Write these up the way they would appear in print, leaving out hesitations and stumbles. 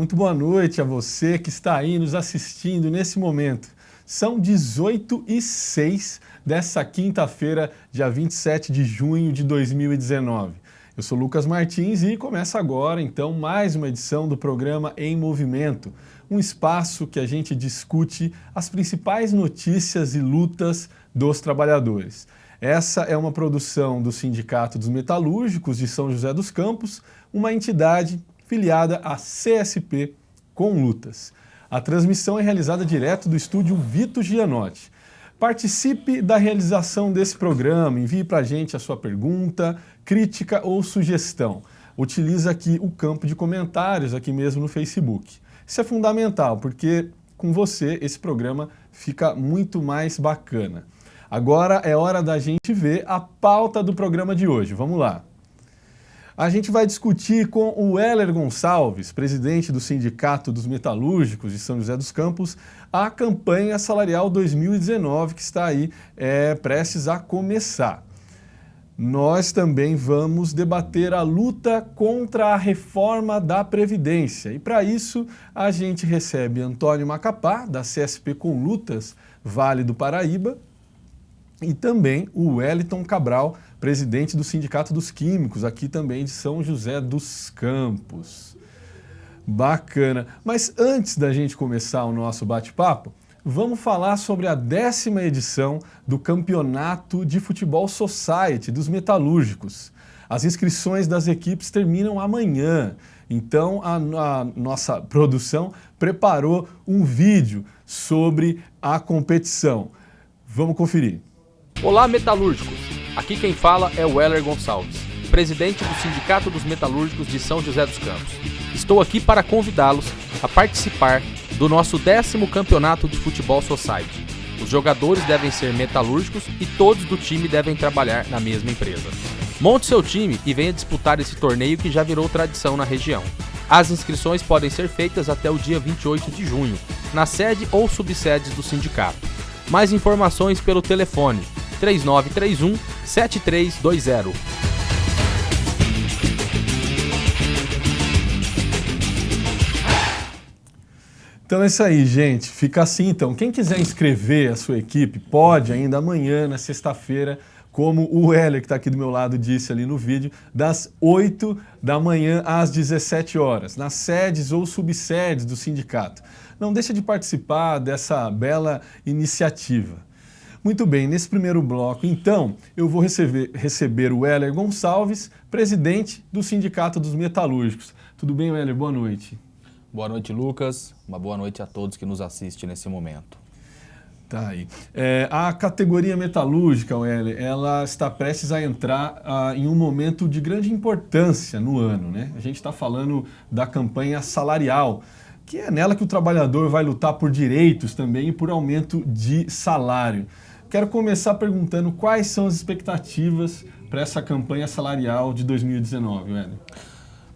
muito boa noite a você que está aí nos assistindo nesse momento. São 18h06 dessa quinta-feira, dia 27 de junho de 2019. Eu sou Lucas Martins e começa agora, então, mais uma edição do programa Em Movimento, um espaço que a gente discute as principais notícias e lutas dos trabalhadores. Essa é uma produção do Sindicato dos Metalúrgicos de São José dos Campos, uma entidade filiada à CSP com lutas. A transmissão é realizada direto do estúdio Vito Gianotti. Participe da realização desse programa, envie para a gente a sua pergunta, crítica ou sugestão. Utilize aqui o campo de comentários, aqui mesmo no Facebook. Isso é fundamental, porque com você esse programa fica muito mais bacana. Agora é hora da gente ver a pauta do programa de hoje. Vamos lá. A gente vai discutir com o Weller Gonçalves, presidente do Sindicato dos Metalúrgicos de São José dos Campos, a campanha salarial 2019 que está aí prestes a começar. Nós também vamos debater a luta contra a reforma da Previdência. E para isso a gente recebe Antônio Macapá, da CSP com Lutas, Vale do Paraíba, e também o Wellington Cabral, presidente do Sindicato dos Químicos, aqui também de São José dos Campos. Bacana. Mas antes da gente começar o nosso bate-papo, vamos falar sobre a 10ª edição do Campeonato de Futebol Society dos Metalúrgicos. As inscrições das equipes terminam amanhã, então a nossa produção preparou um vídeo sobre a competição. Vamos conferir. Olá, metalúrgicos! Aqui quem fala é o Weller Gonçalves, presidente do Sindicato dos Metalúrgicos de São José dos Campos. Estou aqui para convidá-los a participar do nosso 10º Campeonato de Futebol Society. Os jogadores devem ser metalúrgicos e todos do time devem trabalhar na mesma empresa. Monte seu time e venha disputar esse torneio que já virou tradição na região. As inscrições podem ser feitas até o dia 28 de junho, na sede ou subsedes do sindicato. Mais informações pelo telefone 3931-7320. Então é isso aí, gente. Fica assim, então. Quem quiser inscrever a sua equipe, pode ainda amanhã, na sexta-feira, como o Heller, que está aqui do meu lado, disse ali no vídeo, das 8 da manhã às 17 horas, nas sedes ou subsedes do sindicato. Não deixa de participar dessa bela iniciativa. Muito bem, nesse primeiro bloco, então, eu vou receber o Weller Gonçalves, presidente do Sindicato dos Metalúrgicos. Tudo bem, Weller? Boa noite. Boa noite, Lucas. Uma boa noite a todos que nos assistem nesse momento. Tá aí. A categoria metalúrgica, Weller, ela está prestes a entrar em um momento de grande importância no ano, né? A gente está falando da campanha salarial, que é nela que o trabalhador vai lutar por direitos também e por aumento de salário. Quero começar perguntando quais são as expectativas para essa campanha salarial de 2019, Weller.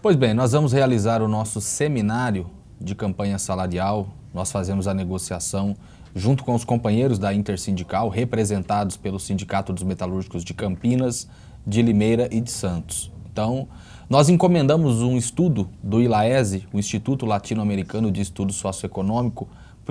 Pois bem, nós vamos realizar o nosso seminário de campanha salarial. Nós fazemos a negociação junto com os companheiros da Intersindical, representados pelo Sindicato dos Metalúrgicos de Campinas, de Limeira e de Santos. Então, nós encomendamos um estudo do ILAESE, o Instituto Latino-Americano de Estudo Socioeconômico,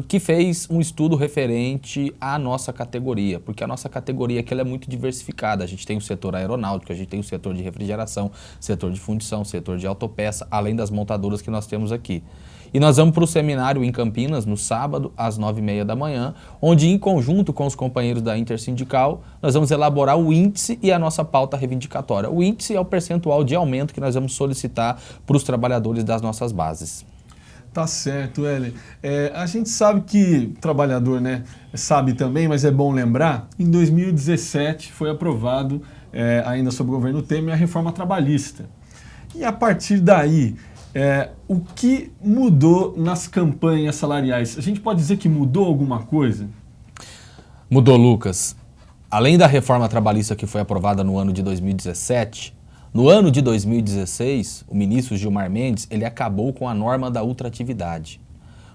que fez um estudo referente à nossa categoria, porque a nossa categoria aqui ela é muito diversificada. A gente tem o setor aeronáutico, a gente tem o setor de refrigeração, setor de fundição, setor de autopeça, além das montadoras que nós temos aqui. E nós vamos para o seminário em Campinas, no sábado, às 9h30 da manhã, onde, em conjunto com os companheiros da Intersindical, nós vamos elaborar o índice e a nossa pauta reivindicatória. O índice é o percentual de aumento que nós vamos solicitar para os trabalhadores das nossas bases. Tá certo, Weller. A gente sabe que o trabalhador, né, sabe também, mas é bom lembrar, em 2017 foi aprovado, ainda sob o governo Temer, a reforma trabalhista. E a partir daí, o que mudou nas campanhas salariais? A gente pode dizer que mudou alguma coisa? Mudou, Lucas. Além da reforma trabalhista que foi aprovada no ano de 2017, no ano de 2016, o ministro Gilmar Mendes, ele acabou com a norma da ultratividade.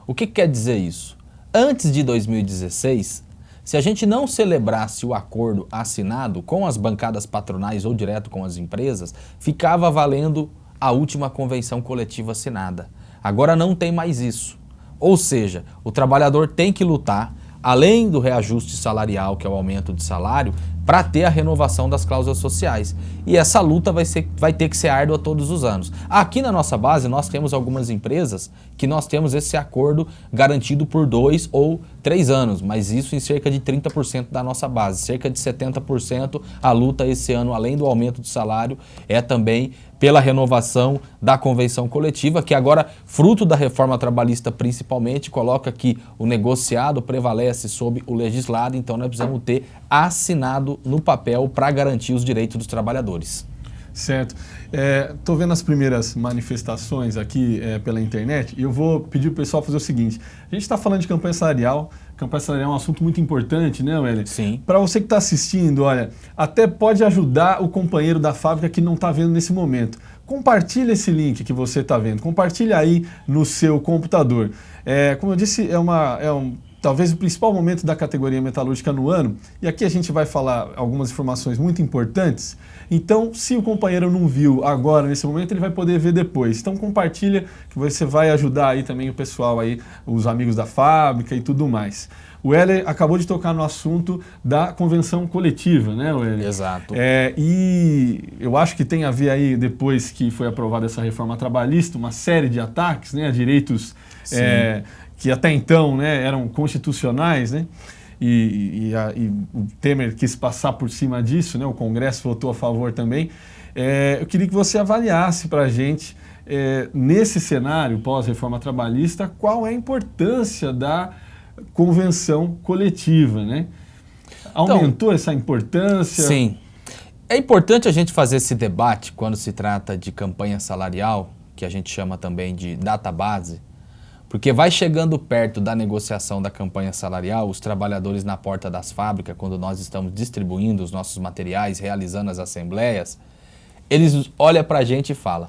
O que quer dizer isso? Antes de 2016, se a gente não celebrasse o acordo assinado com as bancadas patronais ou direto com as empresas, ficava valendo a última convenção coletiva assinada. Agora não tem mais isso. Ou seja, o trabalhador tem que lutar, além do reajuste salarial, que é o aumento de salário, para ter a renovação das cláusulas sociais. E essa luta vai ter que ser árdua todos os anos. Aqui na nossa base, nós temos algumas empresas que nós temos esse acordo garantido por 2 ou 3 anos, mas isso em cerca de 30% da nossa base. Cerca de 70% a luta esse ano, além do aumento do salário, é também pela renovação da convenção coletiva, que agora, fruto da reforma trabalhista principalmente, coloca que o negociado prevalece sobre o legislado, então nós precisamos ter assinado no papel para garantir os direitos dos trabalhadores. Certo. Estou vendo as primeiras manifestações aqui pela internet e eu vou pedir para o pessoal fazer o seguinte. A gente está falando de campanha salarial. Campanha salarial é um assunto muito importante, né, Weller? Sim. Para você que está assistindo, olha, até pode ajudar o companheiro da fábrica que não está vendo nesse momento. Compartilha esse link que você está vendo. Compartilha aí no seu computador. Como eu disse, talvez o principal momento da categoria metalúrgica no ano, e aqui a gente vai falar algumas informações muito importantes. Então, se o companheiro não viu agora, nesse momento, ele vai poder ver depois. Então, compartilha que você vai ajudar aí também o pessoal aí, os amigos da fábrica e tudo mais. O Weller acabou de tocar no assunto da convenção coletiva, né, Weller? Exato. E eu acho que tem a ver aí, depois que foi aprovada essa reforma trabalhista, uma série de ataques, né, a direitos que até então, né, eram constitucionais, né? E o Temer quis passar por cima disso, né? O Congresso votou a favor também. Eu queria que você avaliasse para a gente, nesse cenário pós-reforma trabalhista, qual é a importância da convenção coletiva, né? Aumentou essa importância? Sim. É importante a gente fazer esse debate quando se trata de campanha salarial, que a gente chama também de database, porque vai chegando perto da negociação da campanha salarial, os trabalhadores na porta das fábricas, quando nós estamos distribuindo os nossos materiais, realizando as assembleias, eles olham para a gente e falam: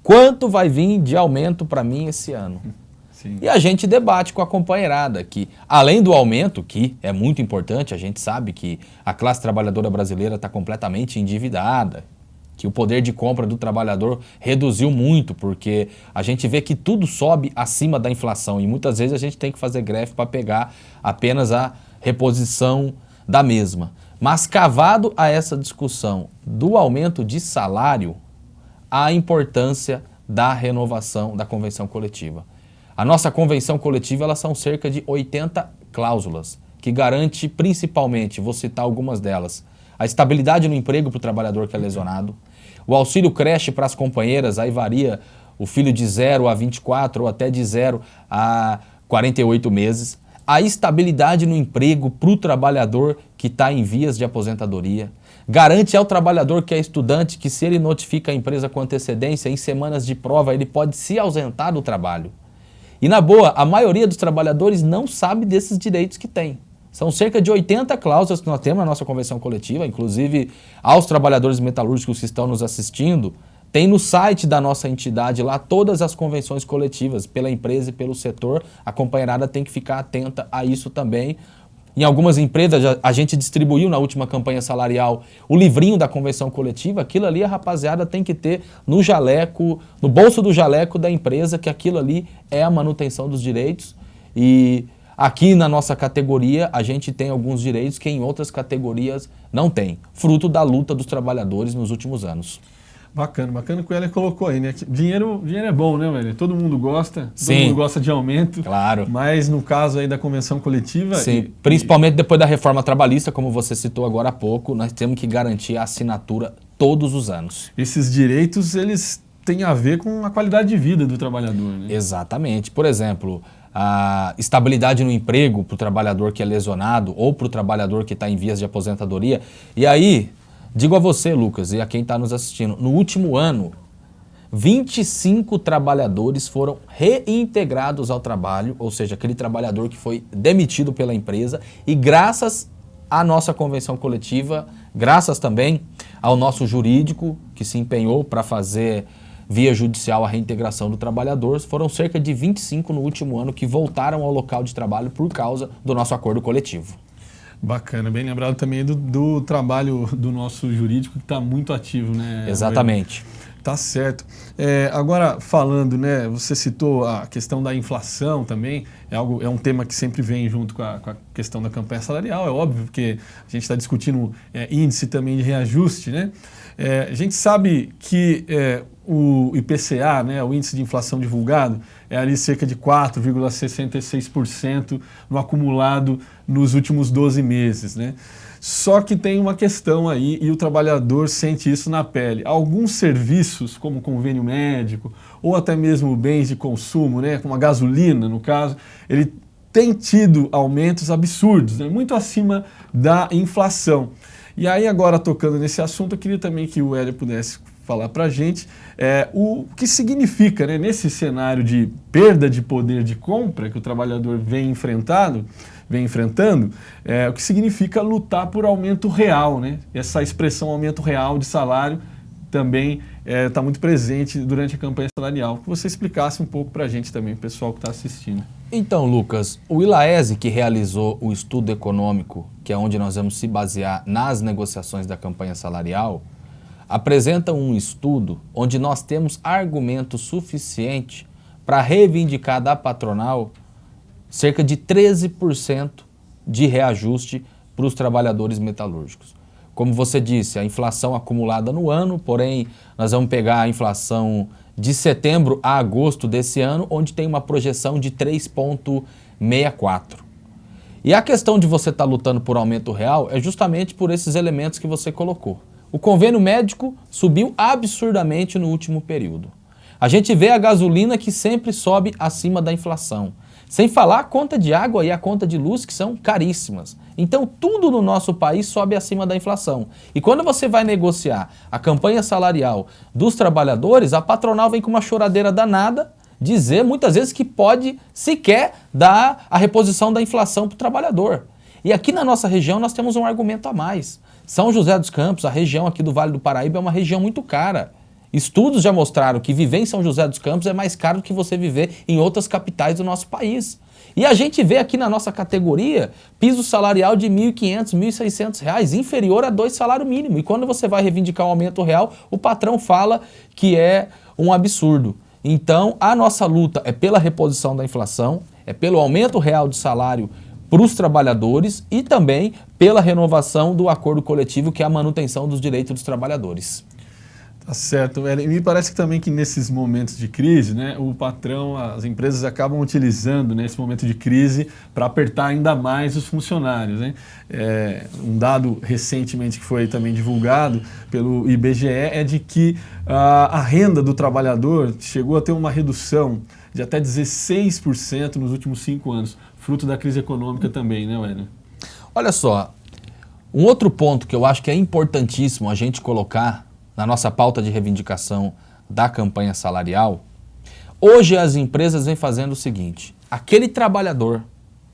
quanto vai vir de aumento para mim esse ano? Sim. E a gente debate com a companheirada que, além do aumento, que é muito importante, a gente sabe que a classe trabalhadora brasileira está completamente endividada, que o poder de compra do trabalhador reduziu muito, porque a gente vê que tudo sobe acima da inflação e muitas vezes a gente tem que fazer greve para pegar apenas a reposição da mesma. Mas cavado a essa discussão do aumento de salário, a importância da renovação da convenção coletiva. A nossa convenção coletiva, elas são cerca de 80 cláusulas, que garante principalmente, vou citar algumas delas, a estabilidade no emprego para o trabalhador que é lesionado, o auxílio creche para as companheiras, aí varia o filho de 0 a 24 ou até de 0 a 48 meses, a estabilidade no emprego para o trabalhador que está em vias de aposentadoria, garante ao trabalhador que é estudante que se ele notifica a empresa com antecedência, em semanas de prova ele pode se ausentar do trabalho. E na boa, a maioria dos trabalhadores não sabe desses direitos que tem. São cerca de 80 cláusulas que nós temos na nossa convenção coletiva, inclusive aos trabalhadores metalúrgicos que estão nos assistindo, tem no site da nossa entidade lá todas as convenções coletivas pela empresa e pelo setor. A companheirada tem que ficar atenta a isso também. Em algumas empresas, a gente distribuiu na última campanha salarial o livrinho da convenção coletiva. Aquilo ali a rapaziada tem que ter no jaleco, no bolso do jaleco da empresa, que aquilo ali é a manutenção dos direitos. E aqui na nossa categoria, a gente tem alguns direitos que em outras categorias não tem, fruto da luta dos trabalhadores nos últimos anos. Bacana, bacana que o Weller colocou aí, né? Dinheiro é bom, né, Weller? Todo mundo gosta, Sim. Todo mundo gosta de aumento. Claro. Mas no caso aí da convenção coletiva... Sim, principalmente depois da reforma trabalhista, como você citou agora há pouco, nós temos que garantir a assinatura todos os anos. Esses direitos, eles têm a ver com a qualidade de vida do trabalhador, né? Exatamente. Por exemplo, a estabilidade no emprego para o trabalhador que é lesionado ou para o trabalhador que está em vias de aposentadoria. E aí, digo a você, Lucas, e a quem está nos assistindo, no último ano, 25 trabalhadores foram reintegrados ao trabalho, ou seja, aquele trabalhador que foi demitido pela empresa, e graças à nossa convenção coletiva, graças também ao nosso jurídico que se empenhou para fazer via judicial a reintegração do trabalhador, foram cerca de 25 no último ano que voltaram ao local de trabalho por causa do nosso acordo coletivo. Bacana, bem lembrado também do trabalho do nosso jurídico que está muito ativo, né? Exatamente. Tá certo. Agora, falando, né, você citou a questão da inflação também, é um tema que sempre vem junto com a questão da campanha salarial, é óbvio, porque a gente está discutindo índice também de reajuste, né? A gente sabe que o IPCA, né, o índice de inflação divulgado, é ali cerca de 4,66% no acumulado nos últimos 12 meses, né? Só que tem uma questão aí e o trabalhador sente isso na pele. Alguns serviços, como convênio médico ou até mesmo bens de consumo, né, como a gasolina, no caso, ele tem tido aumentos absurdos, né, muito acima da inflação. E aí agora, tocando nesse assunto, eu queria também que o Hélio pudesse falar para a gente o que significa, né, nesse cenário de perda de poder de compra que o trabalhador vem enfrentando, o que significa lutar por aumento real, né? Essa expressão aumento real de salário também está muito presente durante a campanha salarial. Que você explicasse um pouco para a gente também, o pessoal que está assistindo. Então, Lucas, o ILAESE, que realizou o estudo econômico, que é onde nós vamos se basear nas negociações da campanha salarial, apresenta um estudo onde nós temos argumento suficiente para reivindicar da patronal cerca de 13% de reajuste para os trabalhadores metalúrgicos. Como você disse, a inflação acumulada no ano, porém nós vamos pegar a inflação de setembro a agosto desse ano, onde tem uma projeção de 3,64. E a questão de você estar lutando por aumento real é justamente por esses elementos que você colocou. O convênio médico subiu absurdamente no último período. A gente vê a gasolina que sempre sobe acima da inflação. Sem falar a conta de água e a conta de luz, que são caríssimas. Então, tudo no nosso país sobe acima da inflação. E quando você vai negociar a campanha salarial dos trabalhadores, a patronal vem com uma choradeira danada, dizer muitas vezes que pode sequer dar a reposição da inflação para o trabalhador. E aqui na nossa região nós temos um argumento a mais. São José dos Campos, a região aqui do Vale do Paraíba, é uma região muito cara. Estudos já mostraram que viver em São José dos Campos é mais caro do que você viver em outras capitais do nosso país. E a gente vê aqui na nossa categoria piso salarial de R$ 1.500, R$ 1.600, inferior a 2 salários mínimos. E quando você vai reivindicar um aumento real, o patrão fala que é um absurdo. Então, a nossa luta é pela reposição da inflação, é pelo aumento real de salário para os trabalhadores e também pela renovação do acordo coletivo, que é a manutenção dos direitos dos trabalhadores. Tá certo, e me parece que também que nesses momentos de crise, né, o patrão, as empresas acabam utilizando nesse momento de crise para apertar ainda mais os funcionários, né? Um dado recentemente que foi também divulgado pelo IBGE é de que a renda do trabalhador chegou a ter uma redução de até 16% nos últimos 5 anos, fruto da crise econômica também, né, Wélio? Olha só, um outro ponto que eu acho que é importantíssimo a gente colocar na nossa pauta de reivindicação da campanha salarial, hoje as empresas vêm fazendo o seguinte: aquele trabalhador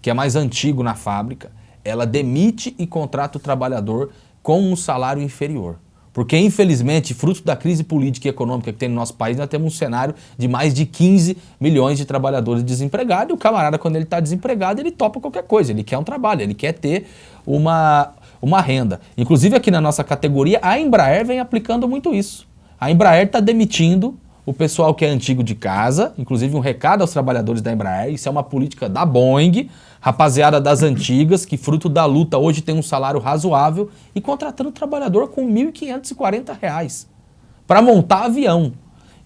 que é mais antigo na fábrica, ela demite e contrata o trabalhador com um salário inferior. Porque, infelizmente, fruto da crise política e econômica que tem no nosso país, nós temos um cenário de mais de 15 milhões de trabalhadores desempregados, e o camarada, quando ele está desempregado, ele topa qualquer coisa, ele quer um trabalho, ele quer ter uma renda. Inclusive, aqui na nossa categoria, a Embraer vem aplicando muito isso. A Embraer está demitindo o pessoal que é antigo de casa, inclusive um recado aos trabalhadores da Embraer, isso é uma política da Boeing, rapaziada das antigas, que fruto da luta hoje tem um salário razoável, e contratando o trabalhador com R$ 1.540 para montar avião.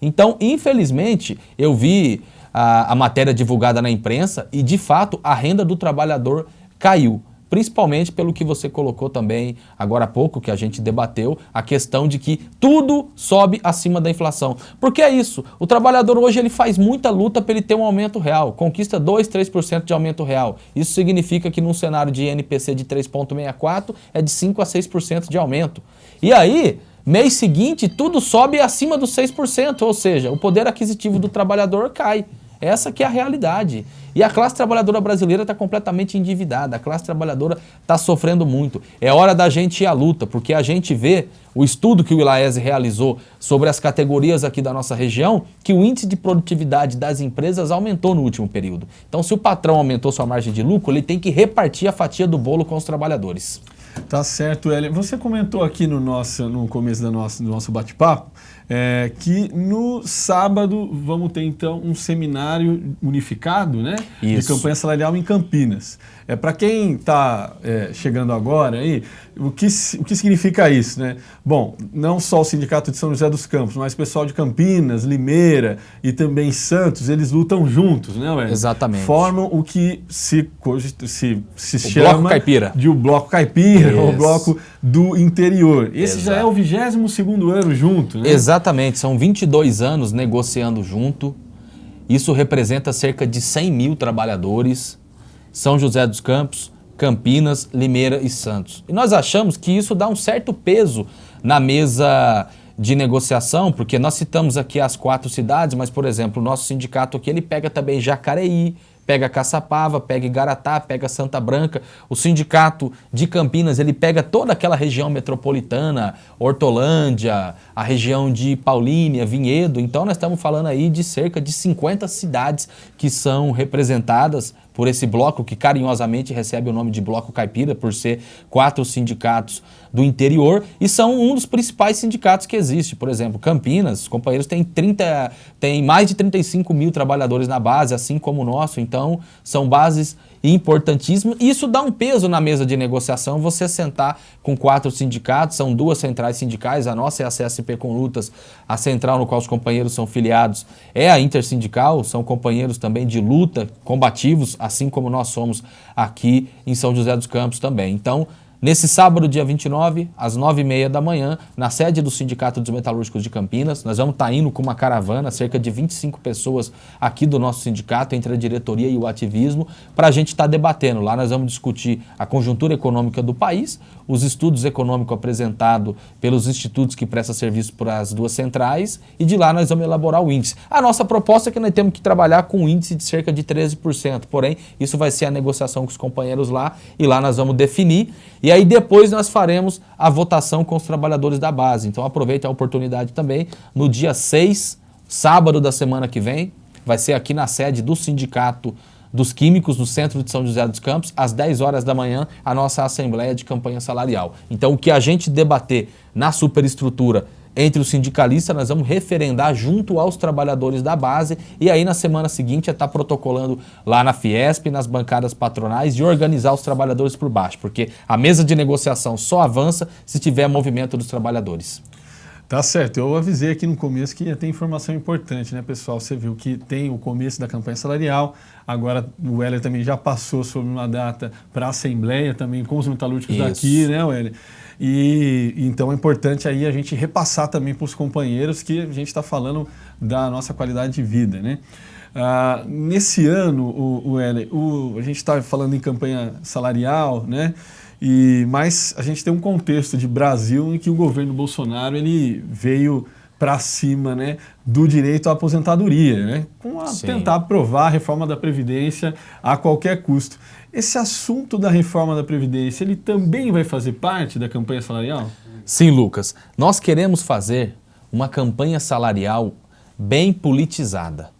Então, infelizmente, eu vi a matéria divulgada na imprensa e, de fato, a renda do trabalhador caiu. Principalmente pelo que você colocou também agora há pouco, que a gente debateu, a questão de que tudo sobe acima da inflação. Porque é isso, o trabalhador hoje ele faz muita luta para ele ter um aumento real, conquista 2, 3% de aumento real. Isso significa que num cenário de INPC de 3,64 é de 5 a 6% de aumento. E aí, mês seguinte, tudo sobe acima dos 6%, ou seja, o poder aquisitivo do trabalhador cai. Essa que é a realidade. E a classe trabalhadora brasileira está completamente endividada, a classe trabalhadora está sofrendo muito. É hora da gente ir à luta, porque a gente vê o estudo que o ILAESE realizou sobre as categorias aqui da nossa região, que o índice de produtividade das empresas aumentou no último período. Então, se o patrão aumentou sua margem de lucro, ele tem que repartir a fatia do bolo com os trabalhadores. Tá certo, Hélio. Você comentou aqui no começo do nosso bate-papo que no sábado vamos ter então um seminário unificado, né, de campanha salarial em Campinas. Para quem está chegando agora aí, o que significa isso, né? Bom, não só o Sindicato de São José dos Campos, mas o pessoal de Campinas, Limeira e também Santos, eles lutam juntos, né, Hélio? Exatamente. Formam o que se chama Bloco Caipira. de o Bloco Caipira, o Bloco do Interior. Esse já é o 22º ano junto, né? Exatamente, são 22 anos negociando junto. Isso representa cerca de 100 mil trabalhadores. São José dos Campos, Campinas, Limeira e Santos. E nós achamos que isso dá um certo peso na mesa de negociação, porque nós citamos aqui as 4 cidades, mas, por exemplo, o nosso sindicato aqui, ele pega também Jacareí, pega Caçapava, pega Igaratá, pega Santa Branca. O sindicato de Campinas, ele pega toda aquela região metropolitana, Hortolândia, a região de Paulínia, Vinhedo. Então nós estamos falando aí de cerca de 50 cidades que são representadas por esse bloco, que carinhosamente recebe o nome de Bloco Caipira, por ser 4 sindicatos do interior, e são um dos principais sindicatos que existe. Por exemplo, Campinas, os companheiros têm mais de 35 mil trabalhadores na base, assim como o nosso, então são bases importantíssimas. E isso dá um peso na mesa de negociação, você sentar com 4 sindicatos, são 2 centrais sindicais, a nossa é a CSP com Lutas, a central no qual os companheiros são filiados é a Intersindical, são companheiros também de luta, combativos, assim como nós somos aqui em São José dos Campos também. Então, nesse sábado, dia 29, às 9h30 da manhã, na sede do Sindicato dos Metalúrgicos de Campinas, nós vamos estar indo com uma caravana, cerca de 25 pessoas aqui do nosso sindicato, entre a diretoria e o ativismo, para a gente estar debatendo. Lá nós vamos discutir a conjuntura econômica do país, os estudos econômicos apresentados pelos institutos que prestam serviço para as 2 centrais, e de lá nós vamos elaborar o índice. A nossa proposta é que nós temos que trabalhar com um índice de cerca de 13%, porém, isso vai ser a negociação com os companheiros lá, e lá nós vamos definir, e aí depois nós faremos a votação com os trabalhadores da base. Então aproveite a oportunidade também, no dia 6, sábado da semana que vem, vai ser aqui na sede do Sindicato dos Químicos, no centro de São José dos Campos, às 10 horas da manhã, a nossa Assembleia de Campanha Salarial. Então o que a gente debater na superestrutura entre os sindicalistas, nós vamos referendar junto aos trabalhadores da base, e aí na semana seguinte estar protocolando lá na Fiesp, nas bancadas patronais, e organizar os trabalhadores por baixo, porque a mesa de negociação só avança se tiver movimento dos trabalhadores. Tá certo, eu avisei aqui no começo que ia ter informação importante, né, pessoal? Você viu que tem o começo da campanha salarial, agora o Hélio também já passou sobre uma data para a Assembleia também com os metalúrgicos daqui, né, Hélio? E então é importante aí a gente repassar também para os companheiros que a gente está falando da nossa qualidade de vida, né? Nesse ano, a gente está falando em campanha salarial, né? Mas a gente tem um contexto de Brasil em que o governo Bolsonaro ele veio para cima, né, do direito à aposentadoria, né, tentar aprovar a reforma da Previdência a qualquer custo. Esse assunto da reforma da Previdência, ele também vai fazer parte da campanha salarial? Sim, Lucas. Nós queremos fazer uma campanha salarial bem politizada.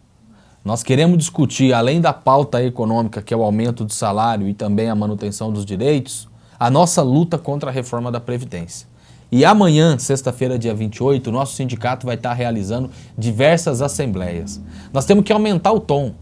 Nós queremos discutir, além da pauta econômica, que é o aumento do salário e também a manutenção dos direitos, a nossa luta contra a reforma da Previdência. E amanhã, sexta-feira, dia 28, o nosso sindicato vai estar realizando diversas assembleias. Nós temos que aumentar o tom,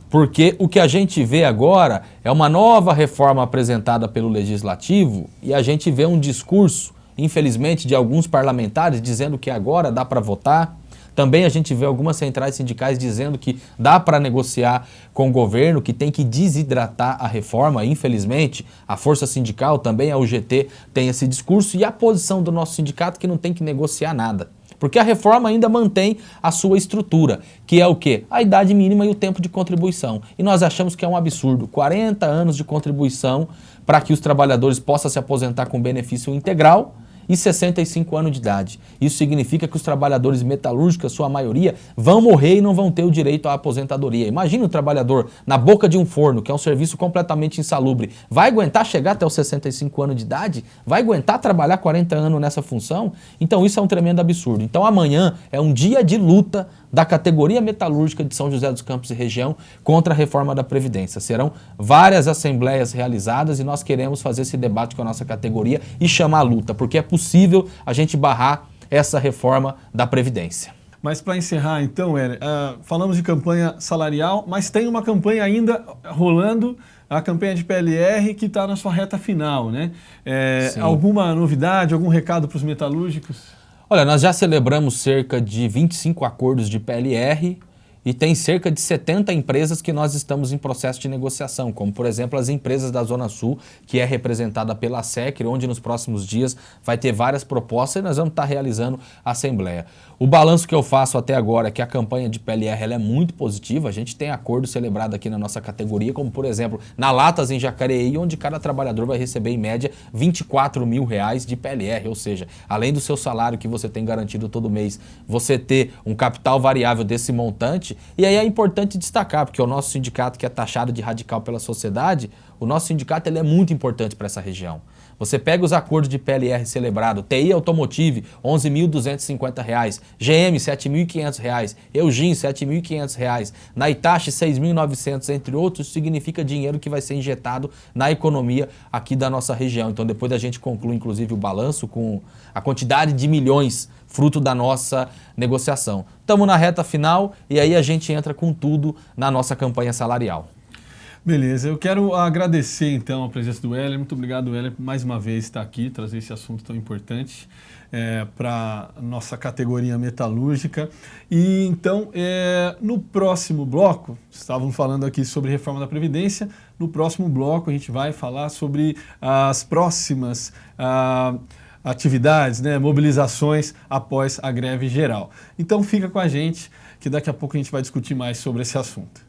porque o que a gente vê agora é uma nova reforma apresentada pelo Legislativo e a gente vê um discurso, infelizmente, de alguns parlamentares dizendo que agora dá para votar. Também a gente vê algumas centrais sindicais dizendo que dá para negociar com o governo, que tem que desidratar a reforma. Infelizmente, a Força Sindical, também a UGT, tem esse discurso, e a posição do nosso sindicato que não tem que negociar nada. Porque a reforma ainda mantém a sua estrutura, que é o quê? A idade mínima e o tempo de contribuição. E nós achamos que é um absurdo, 40 anos de contribuição para que os trabalhadores possam se aposentar com benefício integral, e 65 anos de idade. Isso significa que os trabalhadores metalúrgicos, sua maioria, vão morrer e não vão ter o direito à aposentadoria. Imagina o trabalhador na boca de um forno, que é um serviço completamente insalubre, vai aguentar chegar até os 65 anos de idade? Vai aguentar trabalhar 40 anos nessa função? Então isso é um tremendo absurdo. Então amanhã é um dia de luta da categoria metalúrgica de São José dos Campos e região contra a reforma da Previdência. Serão várias assembleias realizadas e nós queremos fazer esse debate com a nossa categoria e chamar a luta, porque é possível a gente barrar essa reforma da Previdência. Mas para encerrar então, Heller, falamos de campanha salarial, mas tem uma campanha ainda rolando, a campanha de PLR que está na sua reta final, né? Alguma novidade, algum recado para os metalúrgicos? Olha, nós já celebramos cerca de 25 acordos de PLR e tem cerca de 70 empresas que nós estamos em processo de negociação, como por exemplo as empresas da Zona Sul, que é representada pela SECR, onde nos próximos dias vai ter várias propostas e nós vamos estar realizando a assembleia. O balanço que eu faço até agora é que a campanha de PLR ela é muito positiva, a gente tem acordo celebrado aqui na nossa categoria, como por exemplo na Latas em Jacareí, onde cada trabalhador vai receber em média R$24 mil de PLR, ou seja, além do seu salário que você tem garantido todo mês, você ter um capital variável desse montante. E aí é importante destacar, porque o nosso sindicato, que é taxado de radical pela sociedade, o nosso sindicato ele é muito importante para essa região. Você pega os acordos de PLR celebrado, TI Automotive, R$ 11.250, GM, R$ 7.500, Eugin, R$ 7.500, na Itachi, R$ 6.900, entre outros, significa dinheiro que vai ser injetado na economia aqui da nossa região. Então depois a gente conclui, inclusive, o balanço com a quantidade de milhões fruto da nossa negociação. Estamos na reta final e aí a gente entra com tudo na nossa campanha salarial. Beleza, eu quero agradecer então a presença do Heller. Muito obrigado, Heller, por mais uma vez estar aqui, trazer esse assunto tão importante para a nossa categoria metalúrgica. E então, no próximo bloco, estávamos falando aqui sobre reforma da Previdência, no próximo bloco a gente vai falar sobre as próximas atividades, né, mobilizações após a greve geral. Então fica com a gente, que daqui a pouco a gente vai discutir mais sobre esse assunto.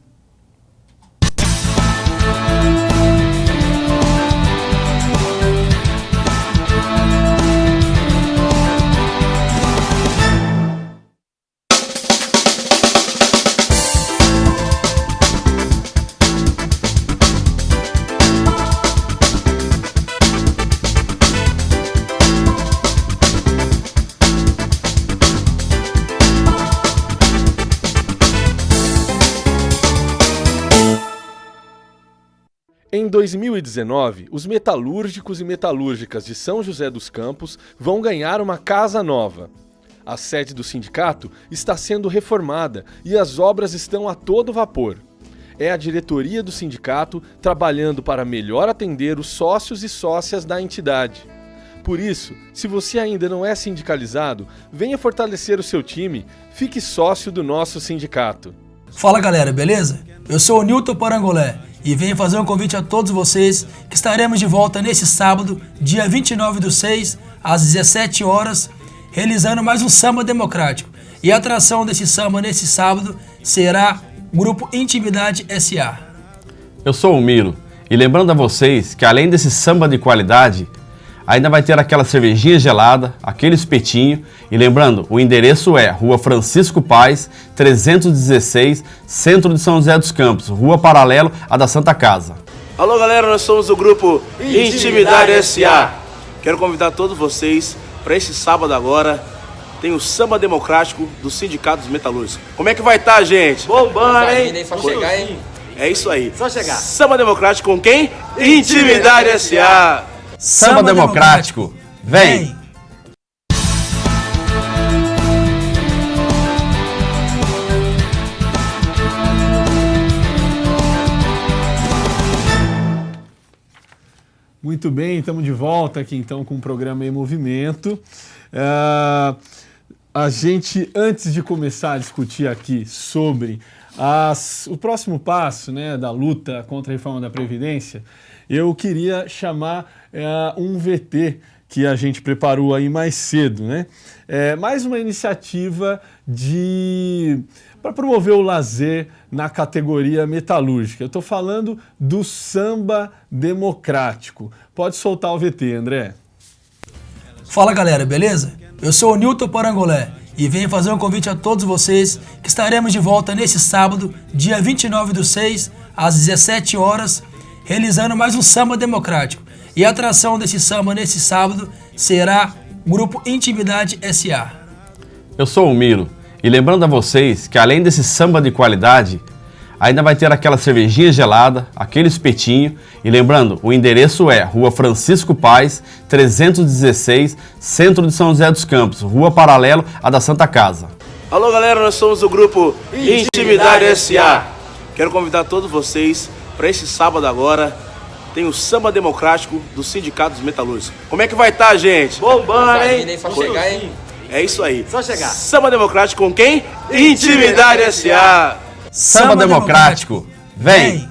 Em 2019, os metalúrgicos e metalúrgicas de São José dos Campos vão ganhar uma casa nova. A sede do sindicato está sendo reformada e as obras estão a todo vapor. É a diretoria do sindicato trabalhando para melhor atender os sócios e sócias da entidade. Por isso, se você ainda não é sindicalizado, venha fortalecer o seu time, fique sócio do nosso sindicato. Fala galera, beleza? Eu sou o Nilton Parangolé e venho fazer um convite a todos vocês que estaremos de volta nesse sábado, dia 29/6, às 17 horas, realizando mais um samba democrático. E a atração desse samba nesse sábado será o Grupo Intimidade S.A. Eu sou o Miro e lembrando a vocês que além desse samba de qualidade, ainda vai ter aquela cervejinha gelada, aquele espetinho. E lembrando, o endereço é Rua Francisco Paz, 316, Centro de São José dos Campos, Rua Paralelo à da Santa Casa. Alô galera, nós somos o grupo Intimidade S.A. Quero convidar todos vocês para esse sábado agora. Tem o Samba Democrático do Sindicato dos Metalúrgicos. Como é que vai estar, gente? Bombando, hein? Só chegar, hein? É isso aí. Só chegar. Samba Democrático com quem? Intimidade S.A. Samba Democrático, vem! Muito bem, estamos de volta aqui então com o programa Em Movimento. A gente, antes de começar a discutir aqui sobre o próximo passo, né, da luta contra a reforma da Previdência, eu queria chamar um VT que a gente preparou aí mais cedo, né? Mais uma iniciativa para promover o lazer na categoria metalúrgica. Eu estou falando do samba democrático. Pode soltar o VT, André. Fala galera, beleza? Eu sou o Nilton Parangolé e venho fazer um convite a todos vocês que estaremos de volta nesse sábado, dia 29/6, às 17 horas, realizando mais um samba democrático. E a atração desse samba nesse sábado será o grupo Intimidade S.A. Eu sou o Miro e lembrando a vocês que além desse samba de qualidade, ainda vai ter aquela cervejinha gelada, aquele espetinho e lembrando, o endereço é Rua Francisco Paes, 316, Centro de São José dos Campos, rua paralelo à da Santa Casa. Alô galera, nós somos o grupo Intimidade S.A. Quero convidar todos vocês para esse sábado agora. Tem o samba democrático do Sindicato dos Metalúrgicos. Como é que vai estar, gente? Bombando, hein? Só chegar, hein? É isso aí. Só chegar. Samba democrático com quem? Intimidade S.A. Samba democrático, vem!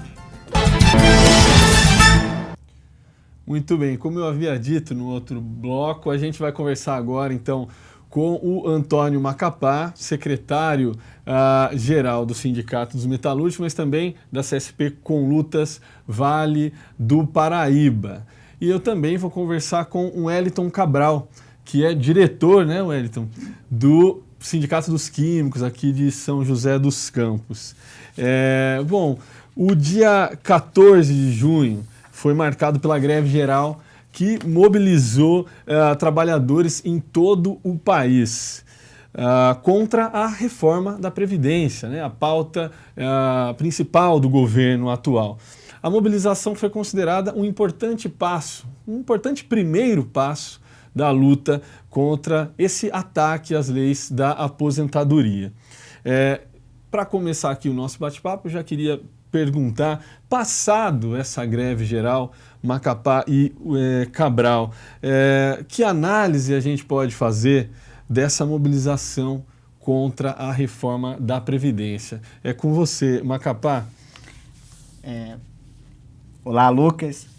Muito bem, como eu havia dito no outro bloco, a gente vai conversar agora então com o Antônio Macapá, secretário-geral do Sindicato dos Metalúrgicos, mas também da CSP Conlutas Vale do Paraíba. E eu também vou conversar com o Wellington Cabral, que é diretor, né, Wellington, do Sindicato dos Químicos aqui de São José dos Campos. Bom, o dia 14 de junho foi marcado pela greve geral que mobilizou trabalhadores em todo o país contra a reforma da Previdência, né, a pauta principal do governo atual. A mobilização foi considerada um importante passo, um importante primeiro passo da luta contra esse ataque às leis da aposentadoria. Para começar aqui o nosso bate-papo, eu já queria perguntar, passado essa greve geral, Macapá e Cabral, que análise a gente pode fazer dessa mobilização contra a reforma da Previdência? É com você, Macapá. Olá, Lucas.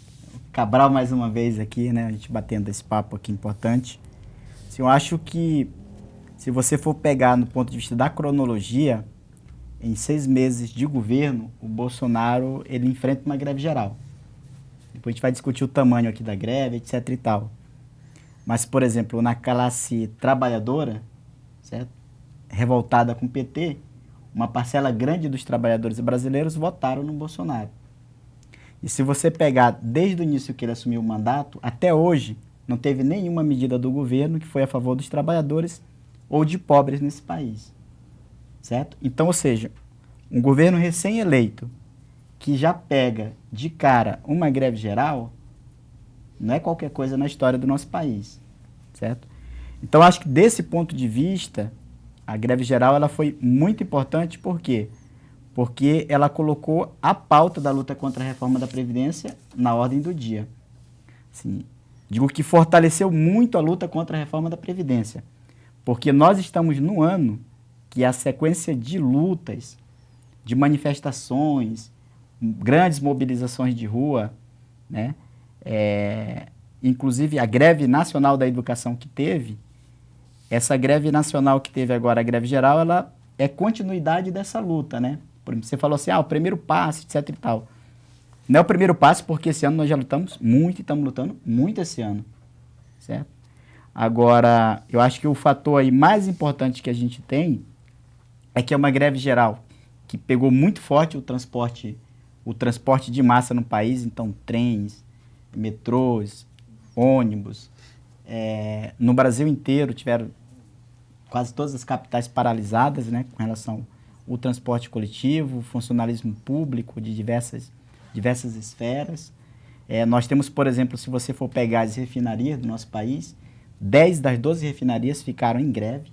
Cabral mais uma vez aqui, né? A gente batendo esse papo aqui importante. Assim, eu acho que se você for pegar no ponto de vista da cronologia, em 6 meses de governo, o Bolsonaro ele enfrenta uma greve geral. Depois a gente vai discutir o tamanho aqui da greve, etc e tal. Mas, por exemplo, na classe trabalhadora, certo? Revoltada com o PT, uma parcela grande dos trabalhadores brasileiros votaram no Bolsonaro. E se você pegar desde o início que ele assumiu o mandato, até hoje, não teve nenhuma medida do governo que foi a favor dos trabalhadores ou de pobres nesse país. Certo? Então, ou seja, um governo recém-eleito que já pega de cara uma greve geral, não é qualquer coisa na história do nosso país. Certo? Então, acho que desse ponto de vista, a greve geral ela foi muito importante, por quê? Porque ela colocou a pauta da luta contra a reforma da Previdência na ordem do dia. Assim, digo que fortaleceu muito a luta contra a reforma da Previdência, porque nós estamos no ano que a sequência de lutas, de manifestações, grandes mobilizações de rua, né? Inclusive a greve nacional da educação que teve, essa greve nacional que teve agora, a greve geral, ela é continuidade dessa luta, né? Você falou assim, o primeiro passo, etc e tal. Não é o primeiro passo porque esse ano nós já lutamos muito e estamos lutando muito esse ano, certo? Agora, eu acho que o fator aí mais importante que a gente tem é que é uma greve geral que pegou muito forte o transporte de massa no país, então trens, metrôs, ônibus. No Brasil inteiro tiveram quase todas as capitais paralisadas, né, com relação ao transporte coletivo, funcionalismo público de diversas esferas. Nós temos, por exemplo, se você for pegar as refinarias do nosso país, 10 das 12 refinarias ficaram em greve,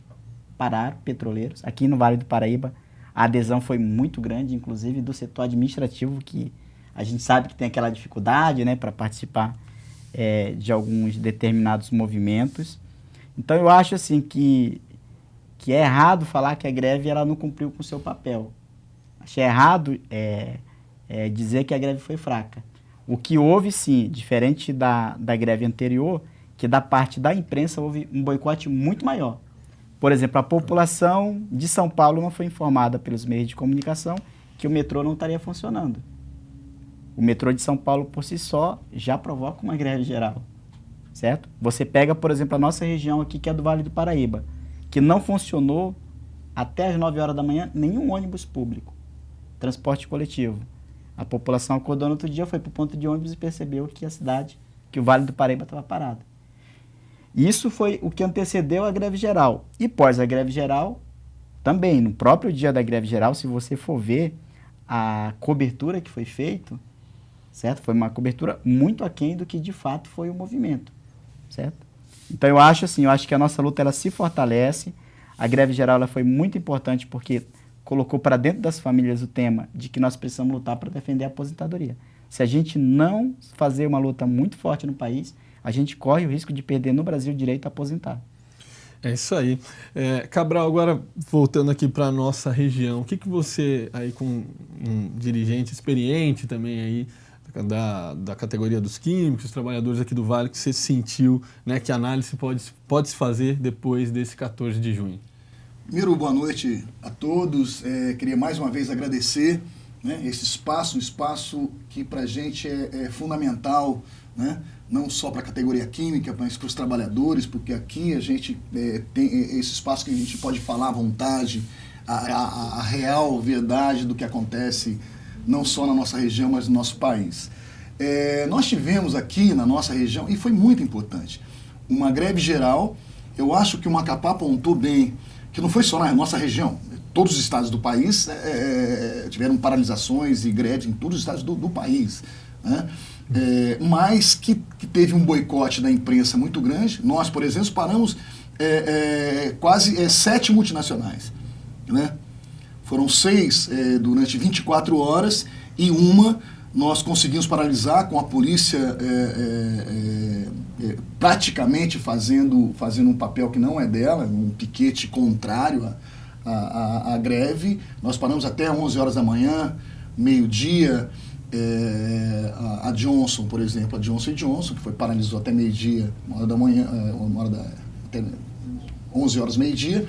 pararam, petroleiros. Aqui no Vale do Paraíba, a adesão foi muito grande, inclusive do setor administrativo, que a gente sabe que tem aquela dificuldade, né, para participar de alguns determinados movimentos. Então, eu acho assim que é errado falar que a greve ela não cumpriu com o seu papel. Acho errado dizer que a greve foi fraca. O que houve, sim, diferente da greve anterior, que da parte da imprensa houve um boicote muito maior. Por exemplo, a população de São Paulo não foi informada pelos meios de comunicação que o metrô não estaria funcionando. O metrô de São Paulo, por si só, já provoca uma greve geral. certo? Você pega, por exemplo, a nossa região aqui, que é do Vale do Paraíba, que não funcionou até as 9 horas da manhã nenhum ônibus público, transporte coletivo. A população acordou no outro dia, foi para o ponto de ônibus e percebeu que a cidade, que o Vale do Paraíba estava parado. Isso foi o que antecedeu a greve geral. E pós a greve geral, também, no próprio dia da greve geral, se você for ver a cobertura que foi feita, certo? Foi uma cobertura muito aquém do que de fato foi o movimento, certo? Então eu acho que a nossa luta ela se fortalece. A greve geral ela foi muito importante porque colocou para dentro das famílias o tema de que nós precisamos lutar para defender a aposentadoria. Se a gente não fazer uma luta muito forte no país, a gente corre o risco de perder no Brasil o direito a aposentar. É isso aí. Cabral, agora voltando aqui para a nossa região, o que você, aí com um dirigente experiente também aí, da categoria dos químicos, trabalhadores aqui do Vale, que você sentiu, né, que análise pode se fazer depois desse 14 de junho? Primeiro, boa noite a todos. Queria mais uma vez agradecer, né, esse espaço, um espaço que para a gente é fundamental, né, não só para a categoria química, mas para os trabalhadores, porque aqui a gente tem esse espaço que a gente pode falar à vontade, a real verdade do que acontece não só na nossa região, mas no nosso país. Nós tivemos aqui na nossa região, e foi muito importante, uma greve geral. Eu acho que o Macapá apontou bem, que não foi só na nossa região, todos os estados do país tiveram paralisações e greves em todos os estados do país, né? Mas que teve um boicote da imprensa muito grande. Nós, por exemplo, paramos quase 7 multinacionais, né? Foram 6 durante 24 horas e uma nós conseguimos paralisar com a polícia praticamente fazendo um papel que não é dela, um piquete contrário à greve. Nós paramos até 11 horas da manhã, meio-dia. A Johnson, por exemplo, a Johnson & Johnson, que paralisou até meio-dia, 1 hora da manhã, até 11 horas, meio-dia,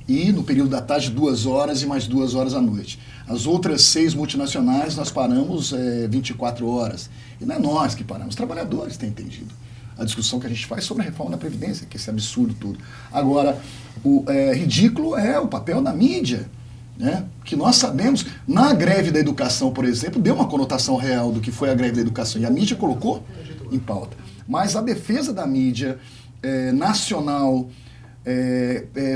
e no período da tarde 2 horas e mais 2 horas à noite. As outras 6 multinacionais nós paramos 24 horas. E não é nós que paramos, os trabalhadores têm entendido a discussão que a gente faz sobre a reforma da Previdência, que é esse absurdo tudo. Agora, o ridículo é o papel da mídia, né? Que nós sabemos, na greve da educação, por exemplo, deu uma conotação real do que foi a greve da educação, e a mídia colocou em pauta. Mas a defesa da mídia nacional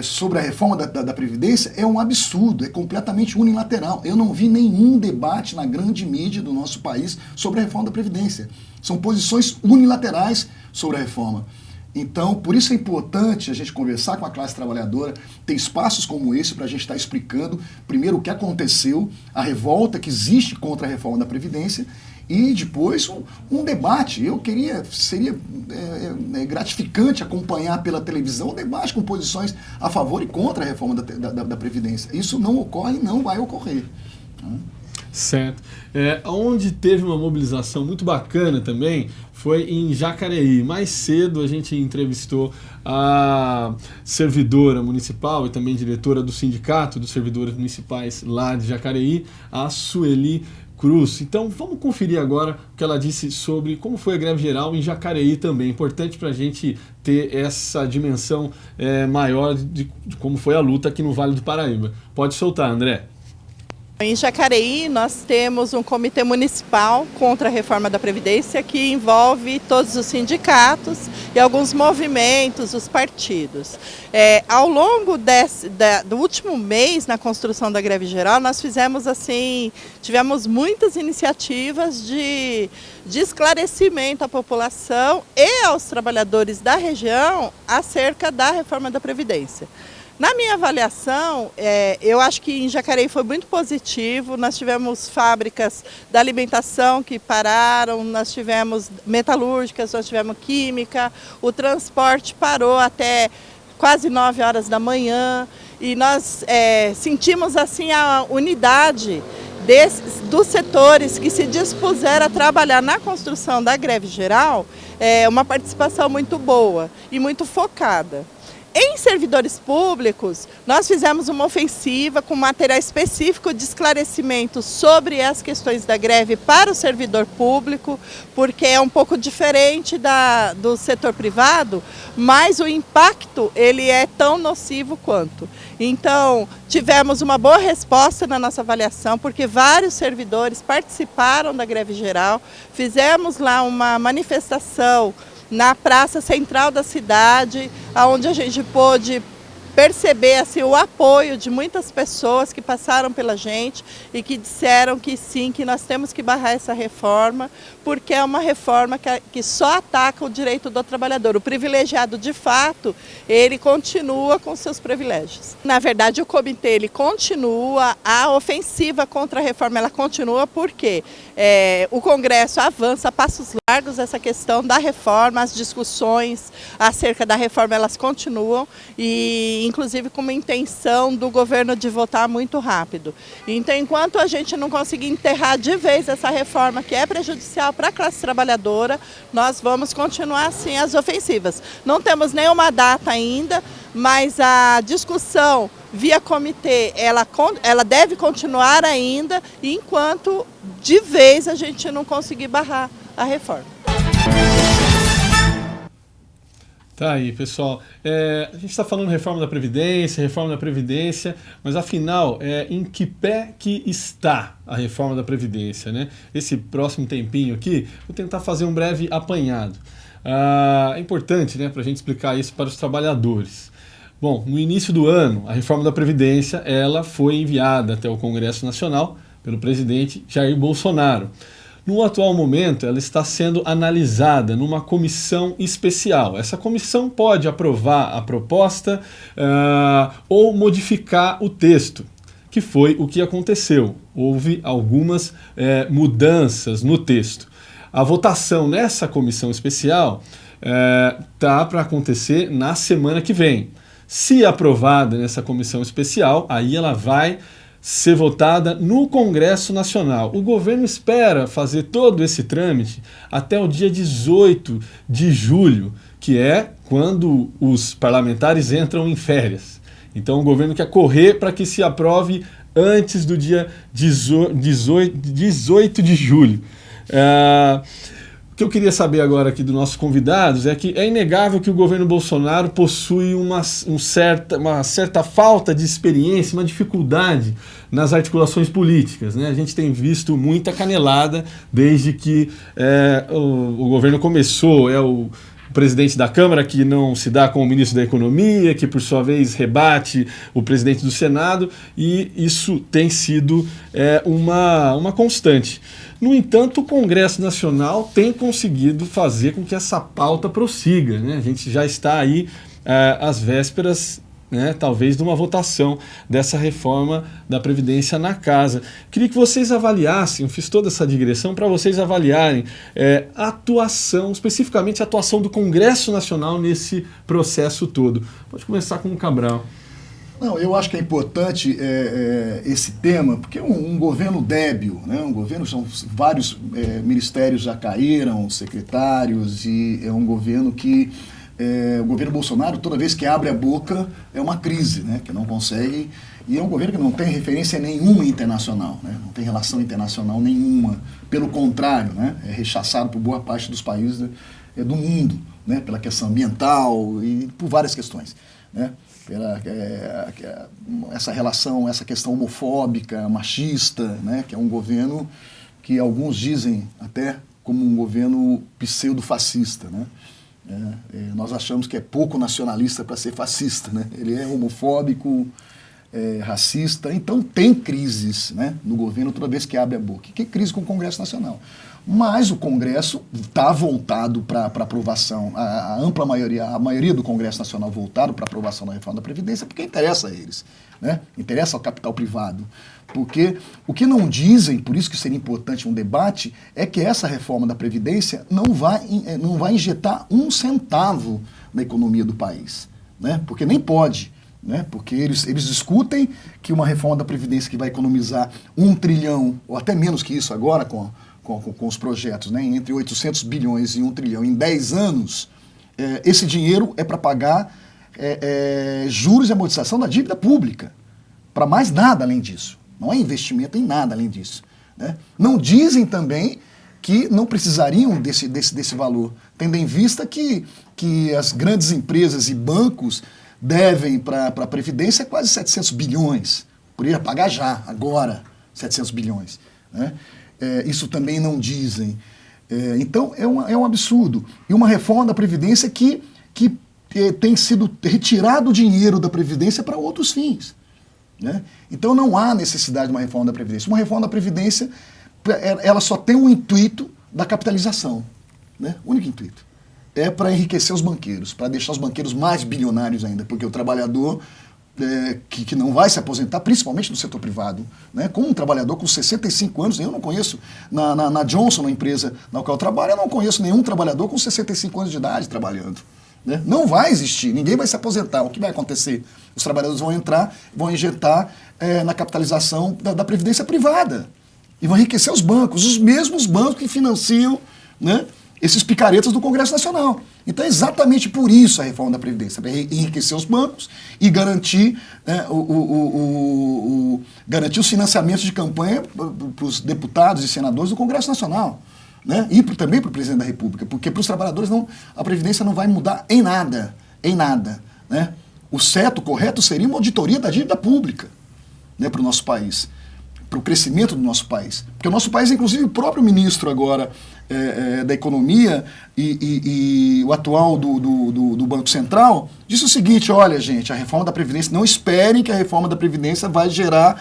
sobre a reforma da Previdência é um absurdo, é completamente unilateral. Eu não vi nenhum debate na grande mídia do nosso país sobre a reforma da Previdência. São posições unilaterais sobre a reforma. Então, por isso é importante a gente conversar com a classe trabalhadora, ter espaços como esse para a gente estar explicando, primeiro, o que aconteceu, a revolta que existe contra a reforma da Previdência, e depois um debate. Seria gratificante acompanhar pela televisão o debate com posições a favor e contra a reforma da Previdência. Isso não ocorre e não vai ocorrer. Certo. Onde teve uma mobilização muito bacana também foi em Jacareí. Mais cedo a gente entrevistou a servidora municipal e também diretora do Sindicato dos Servidores Municipais lá de Jacareí, a Sueli Cruz. Então vamos conferir agora o que ela disse sobre como foi a greve geral em Jacareí também. Importante para a gente ter essa dimensão maior de como foi a luta aqui no Vale do Paraíba. Pode soltar, André. Em Jacareí, nós temos um comitê municipal contra a reforma da Previdência que envolve todos os sindicatos e alguns movimentos, os partidos. Ao longo do último mês, na construção da greve geral, nós tivemos muitas iniciativas de esclarecimento à população e aos trabalhadores da região acerca da reforma da Previdência. Na minha avaliação, eu acho que em Jacareí foi muito positivo. Nós tivemos fábricas da alimentação que pararam, nós tivemos metalúrgicas, nós tivemos química, o transporte parou até quase 9 horas da manhã e nós sentimos assim a unidade dos setores que se dispuseram a trabalhar na construção da greve geral, uma participação muito boa e muito focada. Em servidores públicos, nós fizemos uma ofensiva com material específico de esclarecimento sobre as questões da greve para o servidor público, porque é um pouco diferente do setor privado, mas o impacto ele é tão nocivo quanto. Então, tivemos uma boa resposta na nossa avaliação, porque vários servidores participaram da greve geral, fizemos lá uma manifestação na praça central da cidade, onde a gente pôde perceber assim, o apoio de muitas pessoas que passaram pela gente e que disseram que sim, que nós temos que barrar essa reforma, porque é uma reforma que só ataca o direito do trabalhador. O privilegiado, de fato, ele continua com seus privilégios. Na verdade, o comitê ele continua, a ofensiva contra a reforma ela continua porque o Congresso avança a passos largos essa questão da reforma, as discussões acerca da reforma elas continuam e inclusive com uma intenção do governo de votar muito rápido. Então, enquanto a gente não conseguir enterrar de vez essa reforma que é prejudicial para a classe trabalhadora, nós vamos continuar assim as ofensivas. Não temos nenhuma data ainda, mas a discussão via comitê, ela deve continuar ainda, enquanto de vez a gente não conseguir barrar a reforma. Tá aí, pessoal. A gente está falando reforma da Previdência, mas afinal, em que pé que está a reforma da Previdência, né? Esse próximo tempinho aqui, vou tentar fazer um breve apanhado. É importante, né, para a gente explicar isso para os trabalhadores. Bom, no início do ano, a reforma da Previdência ela foi enviada até o Congresso Nacional pelo presidente Jair Bolsonaro. No atual momento, ela está sendo analisada numa comissão especial. Essa comissão pode aprovar a proposta ou modificar o texto, que foi o que aconteceu. Houve algumas mudanças no texto. A votação nessa comissão especial está para acontecer na semana que vem. Se aprovada nessa comissão especial, aí ela vai ser votada no Congresso Nacional. O governo espera fazer todo esse trâmite até o dia 18 de julho, que é quando os parlamentares entram em férias. Então o governo quer correr para que se aprove antes do dia 18 de julho. O que eu queria saber agora aqui dos nossos convidados é que é inegável que o governo Bolsonaro possui uma certa falta de experiência, uma dificuldade nas articulações políticas, né? A gente tem visto muita canelada desde que o governo começou. O presidente da Câmara que não se dá com o ministro da Economia, que por sua vez rebate o presidente do Senado, e isso tem sido uma constante. No entanto, o Congresso Nacional tem conseguido fazer com que essa pauta prossiga, né? A gente já está aí às vésperas, né, talvez de uma votação dessa reforma da Previdência na casa. Queria que vocês avaliassem, eu fiz toda essa digressão para vocês avaliarem a atuação, especificamente a atuação do Congresso Nacional nesse processo todo. Pode começar com o Cabral. Não, eu acho que é importante esse tema, porque um governo débil, né? Um governo, são vários ministérios já caíram, secretários, e é um governo que o governo Bolsonaro, toda vez que abre a boca, é uma crise, né? Que não consegue, e é um governo que não tem referência nenhuma internacional, né? Não tem relação internacional nenhuma, pelo contrário, né? É rechaçado por boa parte dos países do mundo, né? Pela questão ambiental e por várias questões, né? Essa relação, essa questão homofóbica, machista, né? Que é um governo que alguns dizem até como um governo pseudo-fascista, né? Nós achamos que é pouco nacionalista para ser fascista, né? Ele é homofóbico, racista, então tem crises, né, no governo toda vez que abre a boca. Que crise com o Congresso Nacional? Mas o Congresso está voltado para aprovação, a ampla maioria, a maioria do Congresso Nacional voltado para aprovação da reforma da Previdência, porque interessa a eles, né? Interessa ao capital privado. Porque o que não dizem, por isso que seria importante um debate, é que essa reforma da Previdência não vai injetar um centavo na economia do país, né? Porque nem pode, né? Porque eles discutem que uma reforma da Previdência que vai economizar 1 trilhão, ou até menos que isso agora com os projetos, né? Entre 800 bilhões e 1 trilhão em 10 anos, esse dinheiro é para pagar juros e amortização da dívida pública. Para mais nada além disso. Não é investimento em nada além disso. Né? Não dizem também que não precisariam desse valor, tendo em vista que as grandes empresas e bancos devem para a Previdência quase 700 bilhões. Poderia pagar já, agora, 700 bilhões. Né? Isso também não dizem. Então, é um absurdo. E uma reforma da Previdência que tem sido retirado o dinheiro da Previdência para outros fins. Né? Então, não há necessidade de uma reforma da Previdência. Uma reforma da Previdência, ela só tem um intuito da capitalização. Né? O único intuito. É para enriquecer os banqueiros, para deixar os banqueiros mais bilionários ainda, porque o trabalhador que não vai se aposentar, principalmente no setor privado, né? Como um trabalhador com 65 anos, eu não conheço, na Johnson, na empresa na qual eu trabalho, eu não conheço nenhum trabalhador com 65 anos de idade trabalhando. Né? Não vai existir, ninguém vai se aposentar. O que vai acontecer? Os trabalhadores vão injetar na capitalização da Previdência privada e vão enriquecer os bancos, os mesmos bancos que financiam, né, esses picaretas do Congresso Nacional. Então é exatamente por isso a reforma da Previdência, para enriquecer os bancos e garantir, garantir os financiamentos de campanha para os deputados e senadores do Congresso Nacional. Né? E também para o presidente da República, porque para os trabalhadores a Previdência não vai mudar em nada. Né? O certo, correto, seria uma auditoria da dívida pública, né, para o nosso país, para o crescimento do nosso país. Porque o nosso país, inclusive o próprio ministro agora da Economia e o atual do Banco Central, disse o seguinte: olha, gente, a reforma da Previdência, não esperem que a reforma da Previdência vai gerar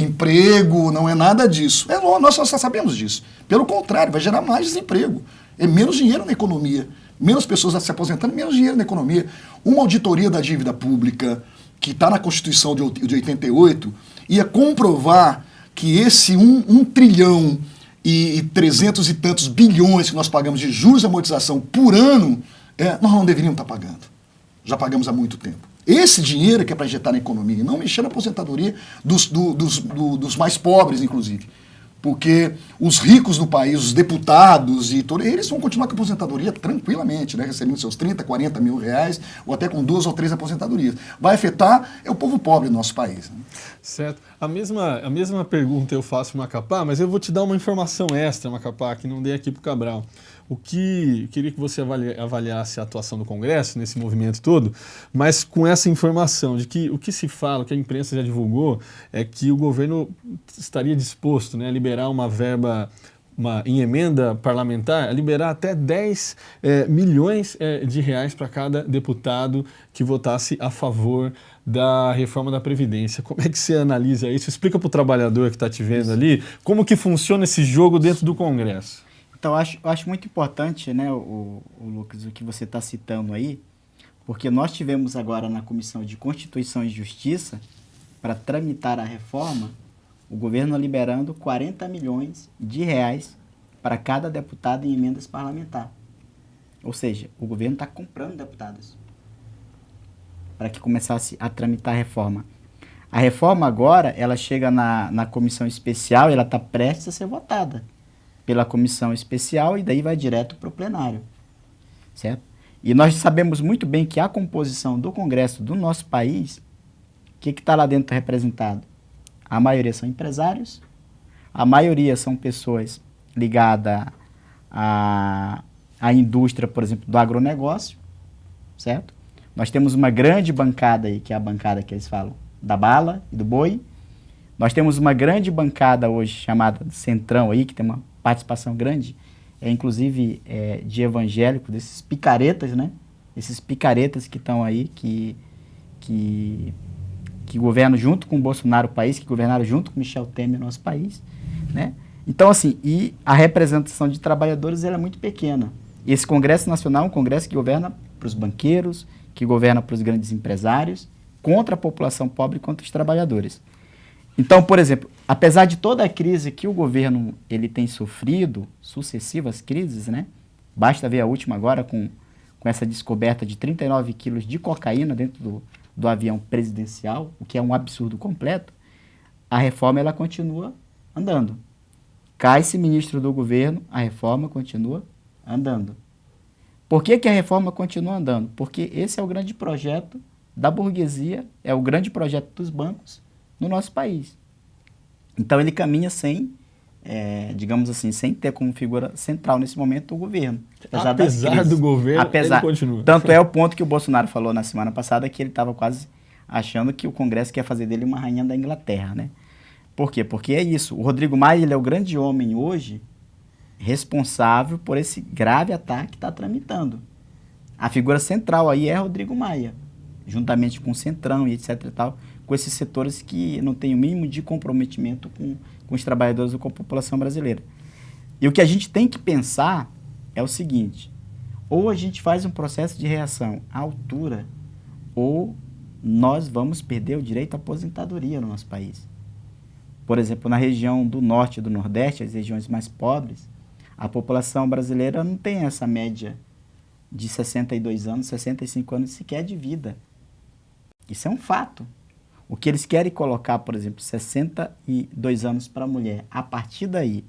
emprego, não é nada disso. Nós só sabemos disso. Pelo contrário, vai gerar mais desemprego. É menos dinheiro na economia. Menos pessoas se aposentando, menos dinheiro na economia. Uma auditoria da dívida pública, que está na Constituição de 88, ia comprovar que esse 1 trilhão e 300 e tantos bilhões que nós pagamos de juros e amortização por ano, nós não deveríamos estar pagando. Já pagamos há muito tempo. Esse dinheiro que é para injetar na economia, não mexer na aposentadoria dos mais pobres, inclusive. Porque os ricos do país, os deputados e todos, eles vão continuar com a aposentadoria tranquilamente, né? Recebendo seus 30, 40 mil reais, ou até com 2 ou 3 aposentadorias. Vai afetar o povo pobre do nosso país. Né? Certo. A mesma pergunta eu faço para o Macapá, mas eu vou te dar uma informação extra, Macapá, que não dei aqui para o Cabral. Queria que você avaliasse a atuação do Congresso nesse movimento todo, mas com essa informação de que o que se fala, o que a imprensa já divulgou, é que o governo estaria disposto, né, a liberar uma verba em emenda parlamentar, a liberar até 10 milhões de reais para cada deputado que votasse a favor da reforma da Previdência. Como é que você analisa isso? Explica para o trabalhador que está te vendo ali como que funciona esse jogo dentro do Congresso. Então, eu acho muito importante, né, o Lucas, o que você está citando aí, porque nós tivemos agora na Comissão de Constituição e Justiça, para tramitar a reforma, o governo liberando 40 milhões de reais para cada deputado em emendas parlamentares. Ou seja, o governo está comprando deputados para que começasse a tramitar a reforma. A reforma agora, ela chega na comissão especial e ela está prestes a ser votada pela comissão especial e daí vai direto para o plenário, certo? E nós sabemos muito bem que a composição do Congresso do nosso país, o que está lá dentro representado? A maioria são empresários, a maioria são pessoas ligadas à indústria, por exemplo, do agronegócio, certo? Nós temos uma grande bancada aí, que é a bancada que eles falam da bala e do boi. Nós temos uma grande bancada hoje chamada de Centrão aí, que tem uma participação grande, inclusive de evangélicos, desses picaretas, né? Esses picaretas que estão aí, que governam junto com o Bolsonaro o país, que governaram junto com Michel Temer o nosso país, né? Então, assim, e a representação de trabalhadores ela é muito pequena. E esse Congresso Nacional é um congresso que governa para os banqueiros, que governa para os grandes empresários, contra a população pobre e contra os trabalhadores. Então, por exemplo, apesar de toda a crise que o governo ele tem sofrido, sucessivas crises, né? Basta ver a última agora com essa descoberta de 39 quilos de cocaína dentro do avião presidencial, o que é um absurdo completo, a reforma ela continua andando. Cai-se ministro do governo, a reforma continua andando. Por que a reforma continua andando? Porque esse é o grande projeto da burguesia, é o grande projeto dos bancos no nosso país. Então ele caminha sem, digamos assim, sem ter como figura central nesse momento o governo. Apesar do governo, ele continua. Tanto é o ponto que o Bolsonaro falou na semana passada, que ele estava quase achando que o Congresso quer fazer dele uma rainha da Inglaterra, né? Por quê? Porque é isso. O Rodrigo Maia, ele é o grande homem hoje responsável por esse grave ataque que está tramitando. A figura central aí é Rodrigo Maia, juntamente com o Centrão e etc e tal, com esses setores que não têm o mínimo de comprometimento com os trabalhadores ou com a população brasileira. E o que a gente tem que pensar é o seguinte: ou a gente faz um processo de reação à altura, ou nós vamos perder o direito à aposentadoria no nosso país. Por exemplo, na região do norte e do nordeste, as regiões mais pobres, a população brasileira não tem essa média de 62 anos, 65 anos sequer de vida. Isso é um fato. O que eles querem colocar, por exemplo, 62 anos para a mulher, a partir daí,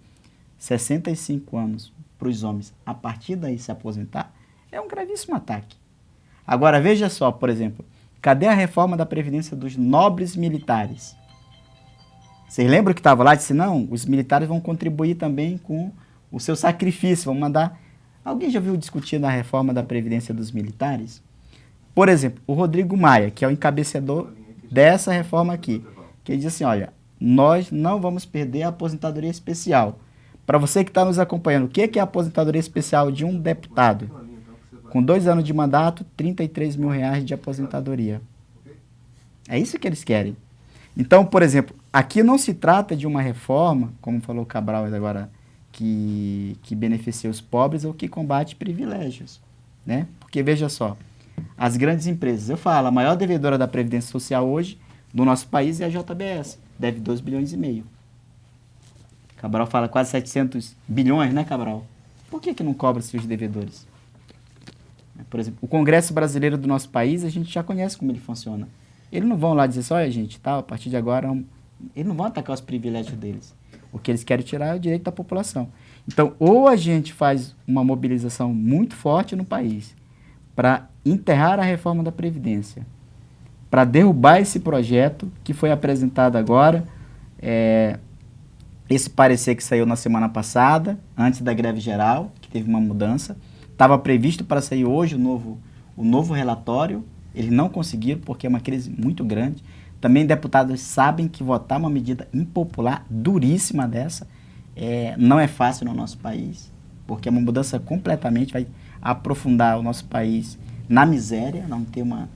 65 anos para os homens, a partir daí se aposentar, é um gravíssimo ataque. Agora, veja só, por exemplo, cadê a reforma da Previdência dos nobres militares? Vocês lembram que estava lá? Disse, não, os militares vão contribuir também com o seu sacrifício, vão mandar... Alguém já viu discutir na reforma da Previdência dos militares? Por exemplo, o Rodrigo Maia, que é o encabeçador dessa reforma aqui, que ele diz assim, olha, nós não vamos perder a aposentadoria especial. Para você que está nos acompanhando, o que é a aposentadoria especial de um deputado? Com 2 anos de mandato, R$33 mil de aposentadoria. É isso que eles querem. Então, por exemplo, aqui não se trata de uma reforma, como falou o Cabral agora, que beneficia os pobres ou que combate privilégios, né? Porque, veja só, as grandes empresas, eu falo, a maior devedora da Previdência Social hoje do nosso país é a JBS, deve 2,5 bilhões. Cabral fala quase 700 bilhões, né, Cabral? Por que não cobra-se os devedores? Por exemplo, o Congresso Brasileiro do nosso país, a gente já conhece como ele funciona. Eles não vão lá dizer assim, olha, gente, tá, a partir de agora, eles não vão atacar os privilégios deles. O que eles querem tirar é o direito da população. Então, ou a gente faz uma mobilização muito forte no país para enterrar a reforma da Previdência, para derrubar esse projeto que foi apresentado agora, esse parecer que saiu na semana passada, antes da greve geral, que teve uma mudança. Estava previsto para sair hoje o novo relatório, eles não conseguiram porque é uma crise muito grande. Também deputados sabem que votar uma medida impopular, duríssima dessa, não é fácil no nosso país, porque é uma mudança completamente, vai aprofundar o nosso país na miséria, não ter uma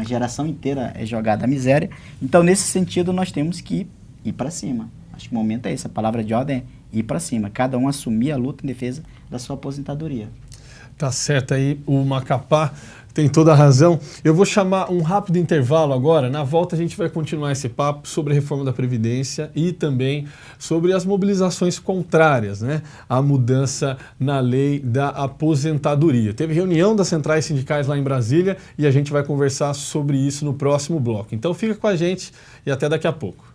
geração inteira jogada à miséria. Então, nesse sentido, nós temos que ir para cima. Acho que o momento é esse, a palavra de ordem é ir para cima, cada um assumir a luta em defesa da sua aposentadoria. Tá certo aí, o Macapá tem toda a razão. Eu vou chamar um rápido intervalo agora. Na volta a gente vai continuar esse papo sobre a reforma da Previdência e também sobre as mobilizações contrárias, né, à mudança na lei da aposentadoria. Teve reunião das centrais sindicais lá em Brasília e a gente vai conversar sobre isso no próximo bloco. Então fica com a gente e até daqui a pouco.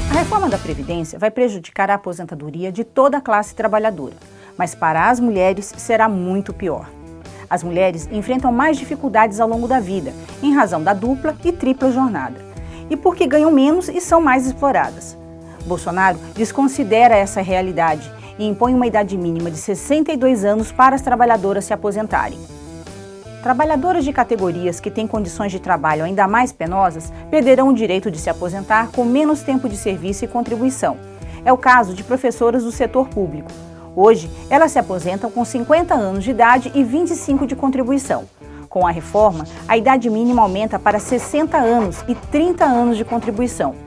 A reforma da Previdência vai prejudicar a aposentadoria de toda a classe trabalhadora, mas para as mulheres será muito pior. As mulheres enfrentam mais dificuldades ao longo da vida, em razão da dupla e tripla jornada, e porque ganham menos e são mais exploradas. Bolsonaro desconsidera essa realidade e impõe uma idade mínima de 62 anos para as trabalhadoras se aposentarem. Trabalhadoras de categorias que têm condições de trabalho ainda mais penosas perderão o direito de se aposentar com menos tempo de serviço e contribuição. É o caso de professoras do setor público. Hoje, elas se aposentam com 50 anos de idade e 25 de contribuição. Com a reforma, a idade mínima aumenta para 60 anos e 30 anos de contribuição.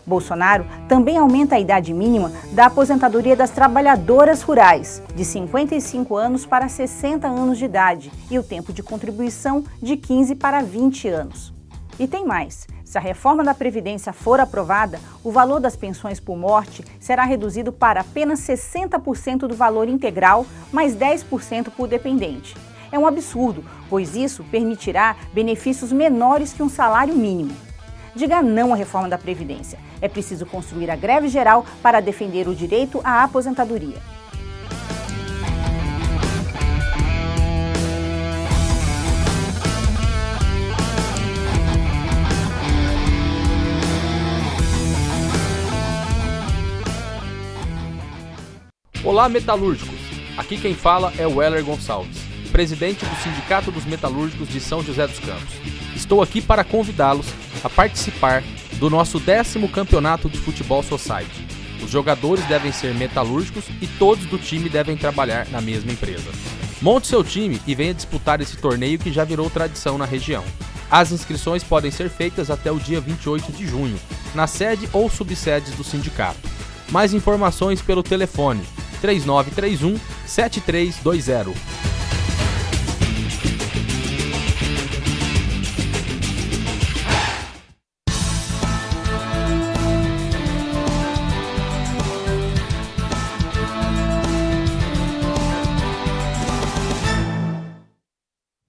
Bolsonaro também aumenta a idade mínima da aposentadoria das trabalhadoras rurais, de 55 anos para 60 anos de idade, e o tempo de contribuição de 15 para 20 anos. E tem mais. Se a reforma da Previdência for aprovada, o valor das pensões por morte será reduzido para apenas 60% do valor integral, mais 10% por dependente. É um absurdo, pois isso permitirá benefícios menores que um salário mínimo. Diga não à reforma da Previdência. É preciso construir a greve geral para defender o direito à aposentadoria. Olá, metalúrgicos! Aqui quem fala é o Weller Gonçalves, presidente do Sindicato dos Metalúrgicos de São José dos Campos. Estou aqui para convidá-los a participar do nosso 10º Campeonato de Futebol Society. Os jogadores devem ser metalúrgicos e todos do time devem trabalhar na mesma empresa. Monte seu time e venha disputar esse torneio que já virou tradição na região. As inscrições podem ser feitas até o dia 28 de junho, na sede ou subsedes do sindicato. Mais informações pelo telefone 3931-7320.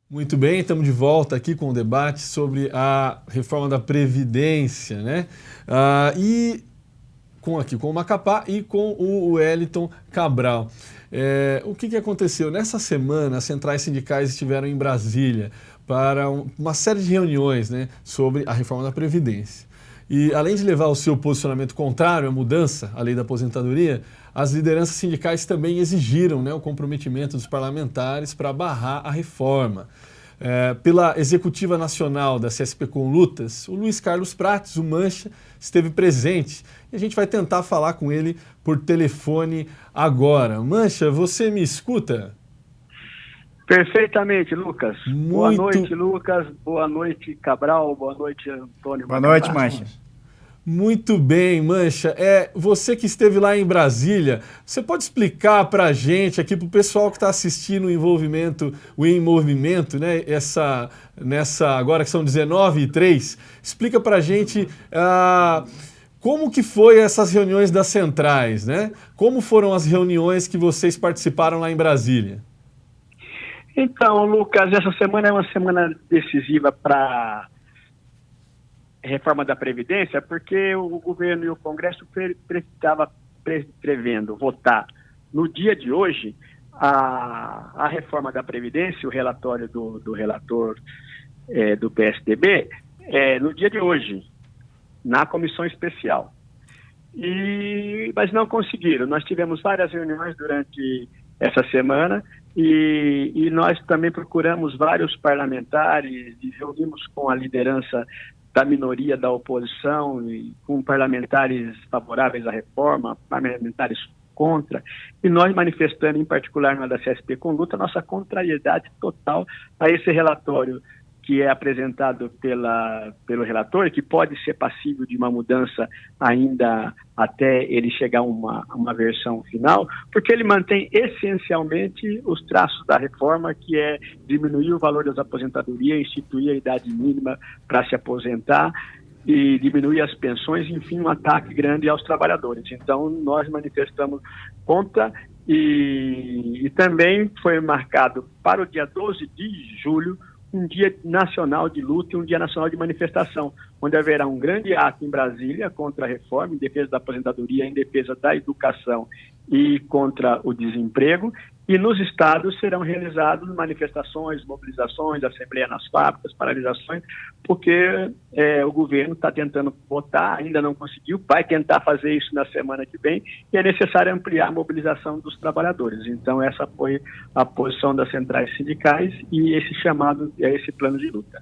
Muito bem, estamos de volta aqui com o debate sobre a reforma da Previdência, né? E com o Macapá e com o Wellington Cabral. O que aconteceu? Nessa semana, as centrais sindicais estiveram em Brasília para uma série de reuniões, né, sobre a reforma da Previdência. E além de levar o seu posicionamento contrário à mudança à lei da aposentadoria, as lideranças sindicais também exigiram, né, o comprometimento dos parlamentares para barrar a reforma. Pela Executiva Nacional da CSP com Lutas, o Luiz Carlos Prates, o Mancha, esteve presente e a gente vai tentar falar com ele por telefone agora. Mancha, você me escuta? Perfeitamente, Lucas. Boa noite, Lucas. Boa noite, Cabral. Boa noite, Antônio. Boa noite, Mancha. Muito bem, Mancha. Você que esteve lá em Brasília, você pode explicar para a gente, aqui para o pessoal que está assistindo o Em Movimento, né? Agora que são 19h03, explica para a gente como que foi essas reuniões das centrais, né? Como foram as reuniões que vocês participaram lá em Brasília? Então, Lucas, essa semana é uma semana decisiva para reforma da Previdência, porque o governo e o Congresso estavam prevendo votar no dia de hoje a reforma da Previdência, o relatório do relator do PSDB, no dia de hoje, na comissão especial. Mas não conseguiram. Nós tivemos várias reuniões durante essa semana e nós também procuramos vários parlamentares e reunimos com a liderança da minoria da oposição, e com parlamentares favoráveis à reforma, parlamentares contra, e nós manifestando, em particular na da CSP com Luta, nossa contrariedade total a esse relatório que é apresentado pelo relator, que pode ser passível de uma mudança ainda até ele chegar a uma versão final, porque ele mantém essencialmente os traços da reforma, que é diminuir o valor das aposentadorias, instituir a idade mínima para se aposentar e diminuir as pensões, enfim, um ataque grande aos trabalhadores. Então, nós manifestamos contra e também foi marcado para o dia 12 de julho um dia nacional de luta e um dia nacional de manifestação, onde haverá um grande ato em Brasília contra a reforma, em defesa da aposentadoria, em defesa da educação e contra o desemprego. E nos estados serão realizadas manifestações, mobilizações, assembleia nas fábricas, paralisações, porque o governo está tentando votar, ainda não conseguiu, vai tentar fazer isso na semana que vem, e é necessário ampliar a mobilização dos trabalhadores. Então essa foi a posição das centrais sindicais e esse chamado, esse plano de luta.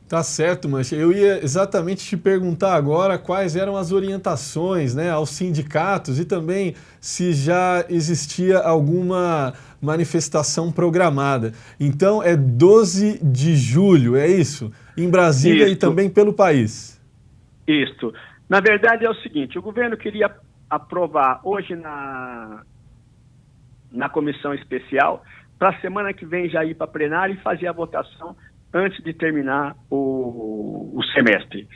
Tá certo, Mancha. Eu ia exatamente te perguntar agora quais eram as orientações, né, aos sindicatos e também se já existia alguma manifestação programada. Então, é 12 de julho, é isso? Em Brasília e também pelo país. Isso. Na verdade, é o seguinte, o governo queria aprovar hoje na comissão especial, para a semana que vem já ir para plenário e fazer a votação antes de terminar o semestre.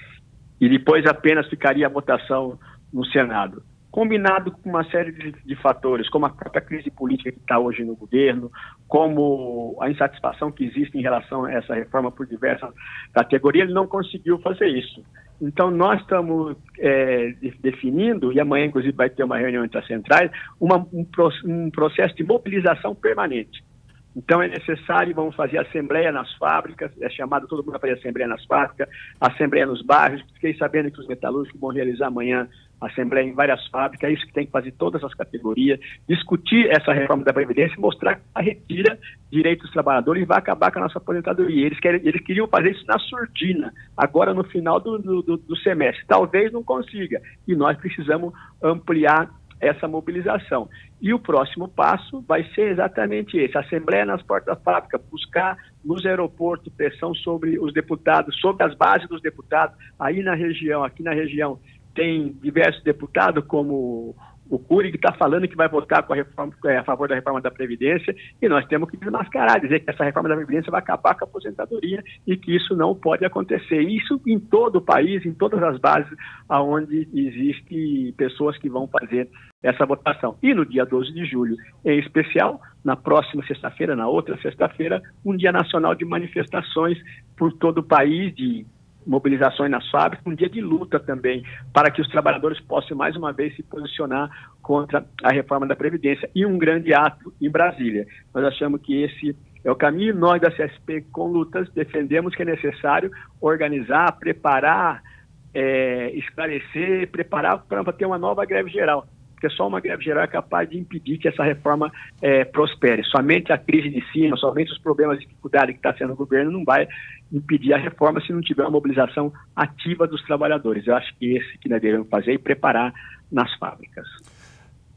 E depois apenas ficaria a votação no Senado. combinado com uma série de fatores, como a própria crise política que está hoje no governo, como a insatisfação que existe em relação a essa reforma por diversas categorias, ele não conseguiu fazer isso. Então, nós estamos definindo, e amanhã, inclusive, vai ter uma reunião entre as centrais, um processo de mobilização permanente. Então, é necessário, vamos fazer assembleia nas fábricas, é chamado todo mundo para fazer assembleia nas fábricas, assembleia nos bairros. Fiquei sabendo que os metalúrgicos vão realizar amanhã assembleia em várias fábricas, é isso que tem que fazer todas as categorias, discutir essa reforma da Previdência e mostrar que ela retira direitos dos trabalhadores e vai acabar com a nossa aposentadoria. Eles queriam fazer isso na surdina, agora no final do semestre. Talvez não consiga, e nós precisamos ampliar essa mobilização. E o próximo passo vai ser exatamente esse, assembleia nas portas da fábrica, buscar nos aeroportos pressão sobre os deputados, sobre as bases dos deputados, aí na região, aqui na região, tem diversos deputados, como o Cury, que está falando que vai votar com a favor da reforma da Previdência, e nós temos que desmascarar, dizer que essa reforma da Previdência vai acabar com a aposentadoria e que isso não pode acontecer. Isso em todo o país, em todas as bases onde existem pessoas que vão fazer essa votação. E no dia 12 de julho, em especial, na próxima sexta-feira, na outra sexta-feira, um dia nacional de manifestações por todo o país, de mobilizações nas fábricas, um dia de luta também, para que os trabalhadores possam mais uma vez se posicionar contra a reforma da Previdência, e um grande ato em Brasília. Nós achamos que esse é o caminho. Nós da CSP com lutas defendemos que é necessário organizar, preparar, esclarecer, preparar para ter uma nova greve geral, porque só uma greve geral é capaz de impedir que essa reforma prospere. Somente a crise de cima, somente os problemas de dificuldade que está sendo o governo não vai impedir a reforma se não tiver uma mobilização ativa dos trabalhadores. Eu acho que esse que nós devemos fazer e preparar nas fábricas.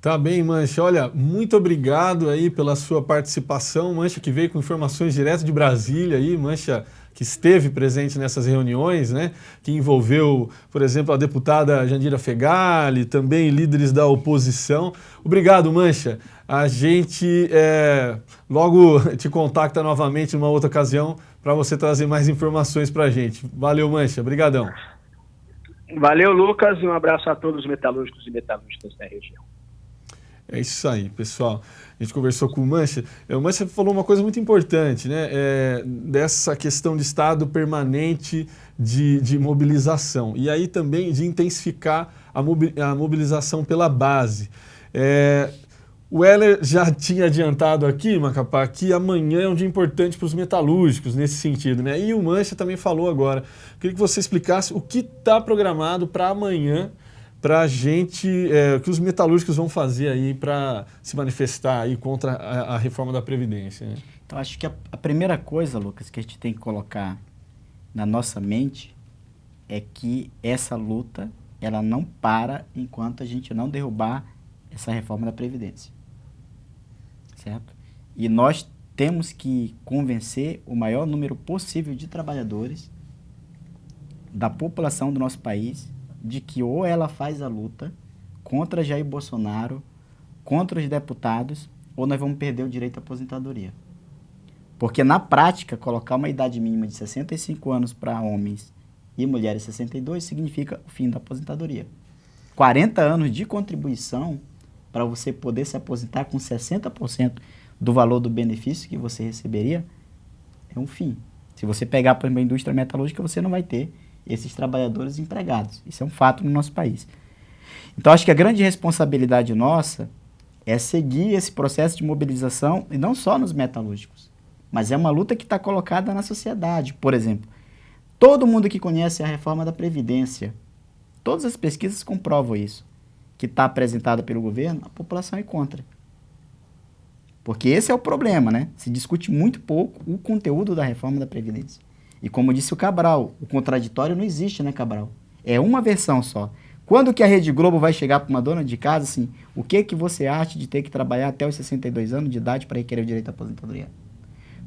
Tá bem, Mancha. Olha, muito obrigado aí pela sua participação. Mancha que veio com informações direto de Brasília aí, Mancha que esteve presente nessas reuniões, né, que envolveu, por exemplo, a deputada Jandira Fegali, também líderes da oposição. Obrigado, Mancha. A gente logo te contacta novamente numa outra ocasião para você trazer mais informações para a gente. Valeu, Mancha. Obrigadão. Valeu, Lucas, e um abraço a todos os metalúrgicos e metalúrgicas da região. É isso aí, pessoal. A gente conversou com o Mancha. O Mancha falou uma coisa muito importante, né? Dessa questão de estado permanente de mobilização. E aí também de intensificar a mobilização pela base. O Weller já tinha adiantado aqui, Macapá, que amanhã é um dia importante para os metalúrgicos nesse sentido, né? E o Mancha também falou agora. Queria que você explicasse o que está programado para amanhã, para a gente, o que os metalúrgicos vão fazer aí para se manifestar aí contra a reforma da Previdência, né? Então, acho que a primeira coisa, Lucas, que a gente tem que colocar na nossa mente é que essa luta, ela não para enquanto a gente não derrubar essa reforma da Previdência, certo? E nós temos que convencer o maior número possível de trabalhadores da população do nosso país de que ou ela faz a luta contra Jair Bolsonaro, contra os deputados, ou nós vamos perder o direito à aposentadoria. Porque, na prática, colocar uma idade mínima de 65 anos para homens e mulheres 62 significa o fim da aposentadoria. 40 anos de contribuição para você poder se aposentar com 60% do valor do benefício que você receberia é um fim. Se você pegar, por exemplo, a indústria metalúrgica, você não vai ter esses trabalhadores empregados. Isso é um fato no nosso país. Então, acho que a grande responsabilidade nossa é seguir esse processo de mobilização, e não só nos metalúrgicos, mas é uma luta que está colocada na sociedade. Por exemplo, todo mundo que conhece a reforma da Previdência, todas as pesquisas comprovam isso, que está apresentada pelo governo, a população é contra. Porque esse é o problema, né? Se discute muito pouco o conteúdo da reforma da Previdência. E como disse o Cabral, o contraditório não existe, né, Cabral? É uma versão só. Quando que a Rede Globo vai chegar para uma dona de casa, assim, o que você acha de ter que trabalhar até os 62 anos de idade para requerer o direito à aposentadoria?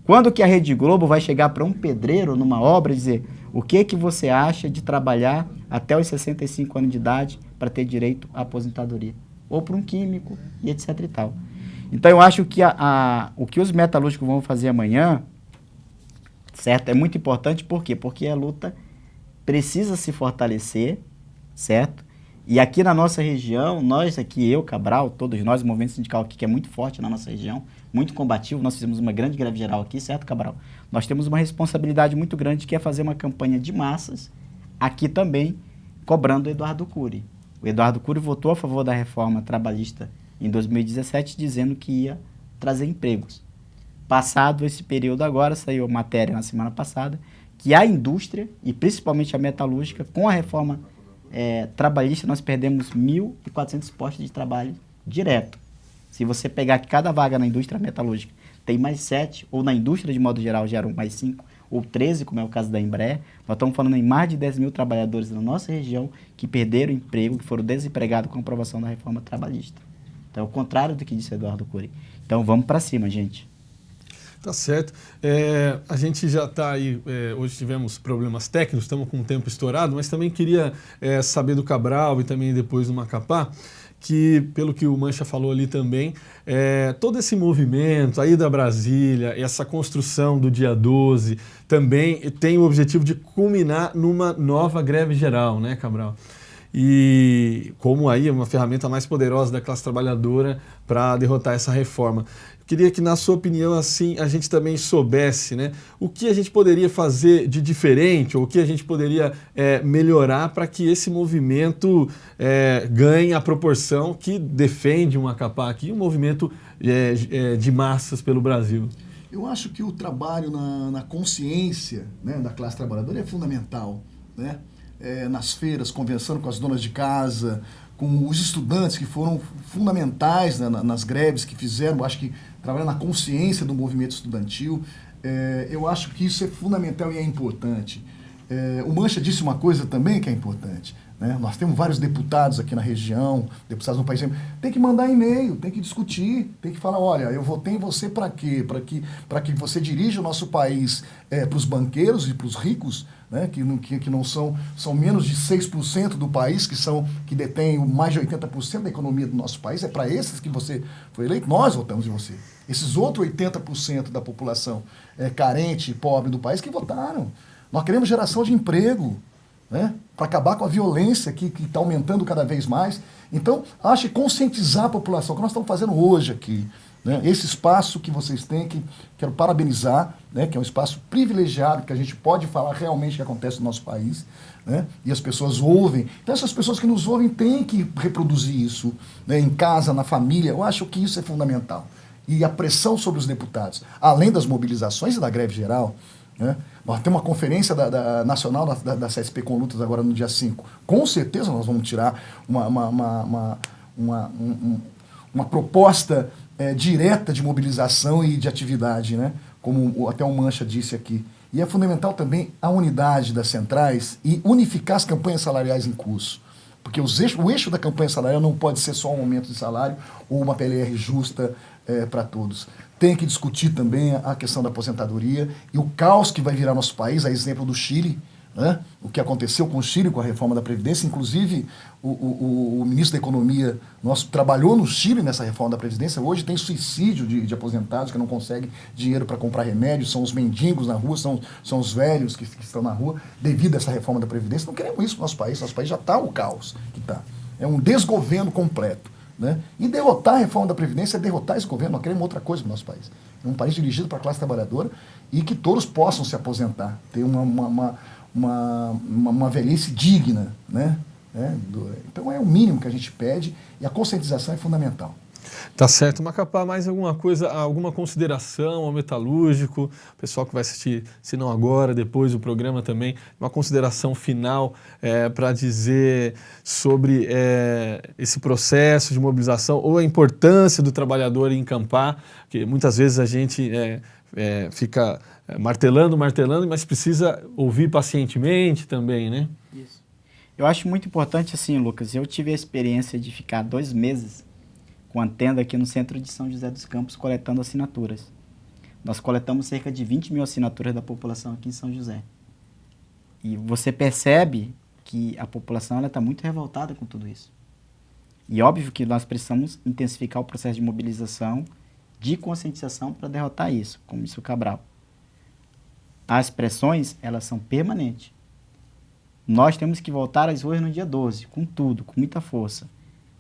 Quando que a Rede Globo vai chegar para um pedreiro numa obra e dizer o que você acha de trabalhar até os 65 anos de idade para ter direito à aposentadoria? Ou para um químico e etc e tal. Então eu acho que o que os metalúrgicos vão fazer amanhã, certo? É muito importante, por quê? Porque a luta precisa se fortalecer, certo? E aqui na nossa região, eu, Cabral, todos nós, o movimento sindical aqui, que é muito forte na nossa região, muito combativo, nós fizemos uma grande greve geral aqui, certo, Cabral? Nós temos uma responsabilidade muito grande, que é fazer uma campanha de massas, aqui também, cobrando o Eduardo Cury. O Eduardo Cury votou a favor da reforma trabalhista em 2017, dizendo que ia trazer empregos. Passado esse período agora, saiu matéria na semana passada, que a indústria, e principalmente a metalúrgica, com a reforma trabalhista, nós perdemos 1.400 postos de trabalho direto. Se você pegar que cada vaga na indústria metalúrgica tem mais 7, ou na indústria de modo geral geram mais 5, ou 13, como é o caso da Embraer, nós estamos falando em mais de 10 mil trabalhadores na nossa região que perderam emprego, que foram desempregados com a aprovação da reforma trabalhista. Então, é o contrário do que disse Eduardo Cury. Então, vamos para cima, gente. Tá certo. A gente já está aí, hoje tivemos problemas técnicos, estamos com o tempo estourado, mas também queria saber do Cabral e também depois do Macapá, que, pelo que o Mancha falou ali também, todo esse movimento aí da Brasília, essa construção do dia 12, também tem o objetivo de culminar numa nova greve geral, né, Cabral? E como aí uma ferramenta mais poderosa da classe trabalhadora para derrotar essa reforma. Queria que, na sua opinião, assim, a gente também soubesse, né, o que a gente poderia fazer de diferente, ou o que a gente poderia melhorar para que esse movimento ganhe a proporção que defende o Macapá aqui, um movimento de massas pelo Brasil. Eu acho que o trabalho na consciência, né, da classe trabalhadora é fundamental, né? Nas feiras, conversando com as donas de casa, com os estudantes que foram fundamentais, né, nas greves que fizeram, acho que trabalhar na consciência do movimento estudantil, eu acho que isso é fundamental e é importante. O Mancha disse uma coisa também que é importante, né? Nós temos vários deputados aqui na região, deputados no país, tem que mandar e-mail, tem que discutir, tem que falar, olha, eu votei em você para quê? Para que você dirija o nosso país para os banqueiros e para os ricos, né, que não são menos de 6% do país, que detêm mais de 80% da economia do nosso país. É para esses que você foi eleito, nós votamos em você. Esses outros 80% da população carente e pobre do país que votaram. Nós queremos geração de emprego, né, para acabar com a violência que está aumentando cada vez mais. Então, acho que conscientizar a população, o que nós estamos fazendo hoje aqui, né, esse espaço que vocês têm, que quero parabenizar, né, que é um espaço privilegiado, que a gente pode falar realmente o que acontece no nosso país, né, e as pessoas ouvem. Então, essas pessoas que nos ouvem têm que reproduzir isso, né, em casa, na família. Eu acho que isso é fundamental. E a pressão sobre os deputados, além das mobilizações e da greve geral, né, nós temos uma conferência nacional da CSP com lutas agora no dia 5. Com certeza nós vamos tirar uma proposta direta de mobilização e de atividade, né? Como até o Mancha disse aqui. E é fundamental também a unidade das centrais e unificar as campanhas salariais em curso. Porque o eixo da campanha salarial não pode ser só um aumento de salário ou uma PLR justa para todos. Tem que discutir também a questão da aposentadoria e o caos que vai virar nosso país, a exemplo do Chile, né? O que aconteceu com o Chile, com a reforma da Previdência. Inclusive, o ministro da Economia nosso trabalhou no Chile nessa reforma da Previdência. Hoje tem suicídio de aposentados que não conseguem dinheiro para comprar remédios, são os mendigos na rua, são os velhos que estão na rua devido a essa reforma da Previdência. Não queremos isso no nosso país já está o caos que está. É um desgoverno completo, né? E derrotar a reforma da Previdência é derrotar esse governo. Nós queremos outra coisa no nosso país. É um país dirigido para a classe trabalhadora e que todos possam se aposentar, ter uma velhice digna, né? Então é o mínimo que a gente pede e a conscientização é fundamental. Tá certo. Macapá, mais alguma coisa, alguma consideração ao metalúrgico? O pessoal que vai assistir, se não agora, depois do programa também, uma consideração final para dizer sobre esse processo de mobilização ou a importância do trabalhador em encampar, porque muitas vezes a gente fica martelando, mas precisa ouvir pacientemente também, né? Isso. Eu acho muito importante, assim, Lucas, eu tive a experiência de ficar 2 meses com a tenda aqui no centro de São José dos Campos coletando assinaturas. Nós coletamos cerca de 20 mil assinaturas da população aqui em São José. E você percebe que a população está muito revoltada com tudo isso. E óbvio que nós precisamos intensificar o processo de mobilização, de conscientização para derrotar isso, como disse o Cabral. As pressões, elas são permanentes. Nós temos que voltar às ruas no dia 12, com tudo, com muita força.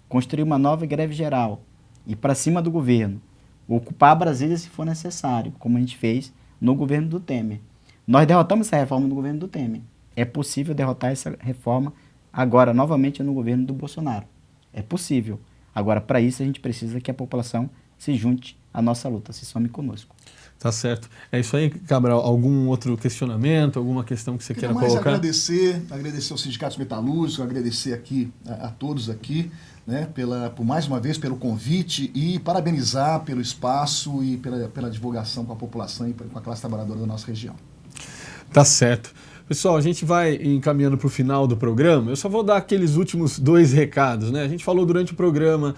Construir uma nova greve geral, ir para cima do governo, ocupar Brasília se for necessário, como a gente fez no governo do Temer. Nós derrotamos essa reforma no governo do Temer. É possível derrotar essa reforma agora, novamente, no governo do Bolsonaro. É possível. Agora, para isso, a gente precisa que a população se junte à nossa luta, se some conosco. Tá certo. É isso aí, Cabral. Algum outro questionamento, alguma questão que você queira colocar? Agradecer aos sindicatos metalúrgicos, agradecer aqui a todos aqui, né, por mais uma vez pelo convite e parabenizar pelo espaço e pela divulgação com a população e com a classe trabalhadora da nossa região. Tá certo. Pessoal, a gente vai encaminhando para o final do programa. Eu só vou dar aqueles últimos 2 recados, né? A gente falou durante o programa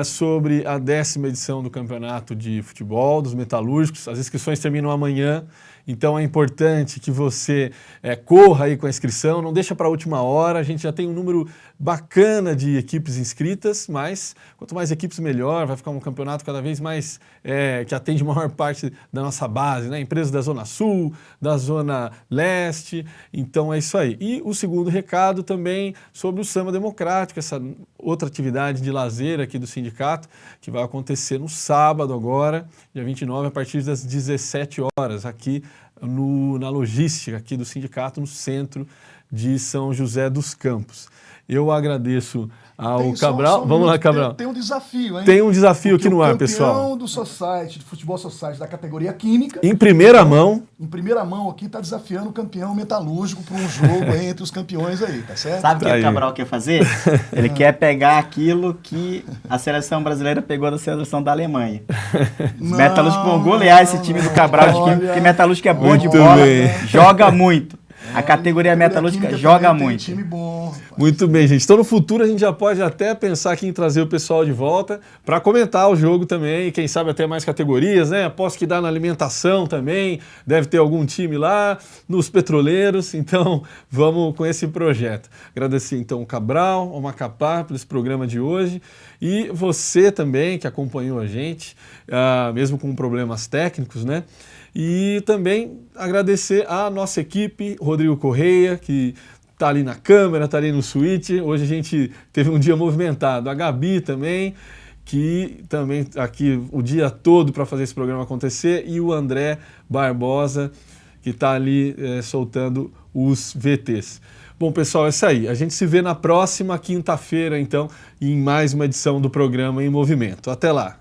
sobre a 10ª edição do Campeonato de Futebol dos Metalúrgicos. As inscrições terminam amanhã, então é importante que você corra aí com a inscrição, não deixa para a última hora. A gente já tem um número bacana de equipes inscritas, mas quanto mais equipes melhor, vai ficar um campeonato cada vez mais que atende a maior parte da nossa base, né? Empresas da Zona Sul, da Zona Leste, então é isso aí. E o segundo recado também sobre o Samba Democrático, essa outra atividade de lazer aqui do sindicato, que vai acontecer no sábado agora, dia 29, a partir das 17 horas, aqui na logística aqui do sindicato, no centro de São José dos Campos. Eu agradeço ao Cabral. Vamos lá, Cabral. Tem um desafio, hein? Tem um desafio aqui no ar, pessoal. O campeão do Society, do Futebol Society, da categoria Química. Em primeira mão. Em primeira mão aqui, está desafiando o campeão metalúrgico para um jogo entre os campeões aí, tá certo? Sabe o que o Cabral quer fazer? Ele quer pegar aquilo que a seleção brasileira pegou da seleção da Alemanha. Os metalúrgicos vão golear esse time do Cabral de Química, porque metalúrgico é bom de bola, joga muito. A categoria metalúrgica joga muito. Time bom. Muito bem, gente. Então, no futuro, a gente já pode até pensar aqui em trazer o pessoal de volta para comentar o jogo também, quem sabe até mais categorias, né? Aposto que dá na alimentação também, deve ter algum time lá, nos petroleiros, então vamos com esse projeto. Agradecer, então, o Cabral, ao Macapá, por esse programa de hoje, e você também, que acompanhou a gente, mesmo com problemas técnicos, né? E também agradecer a nossa equipe, Rodrigo Correia, que está ali na câmera, está ali no switch. Hoje a gente teve um dia movimentado. A Gabi também, que também está aqui o dia todo para fazer esse programa acontecer. E o André Barbosa, que está ali soltando os VTs. Bom, pessoal, é isso aí. A gente se vê na próxima quinta-feira, então, em mais uma edição do programa Em Movimento. Até lá!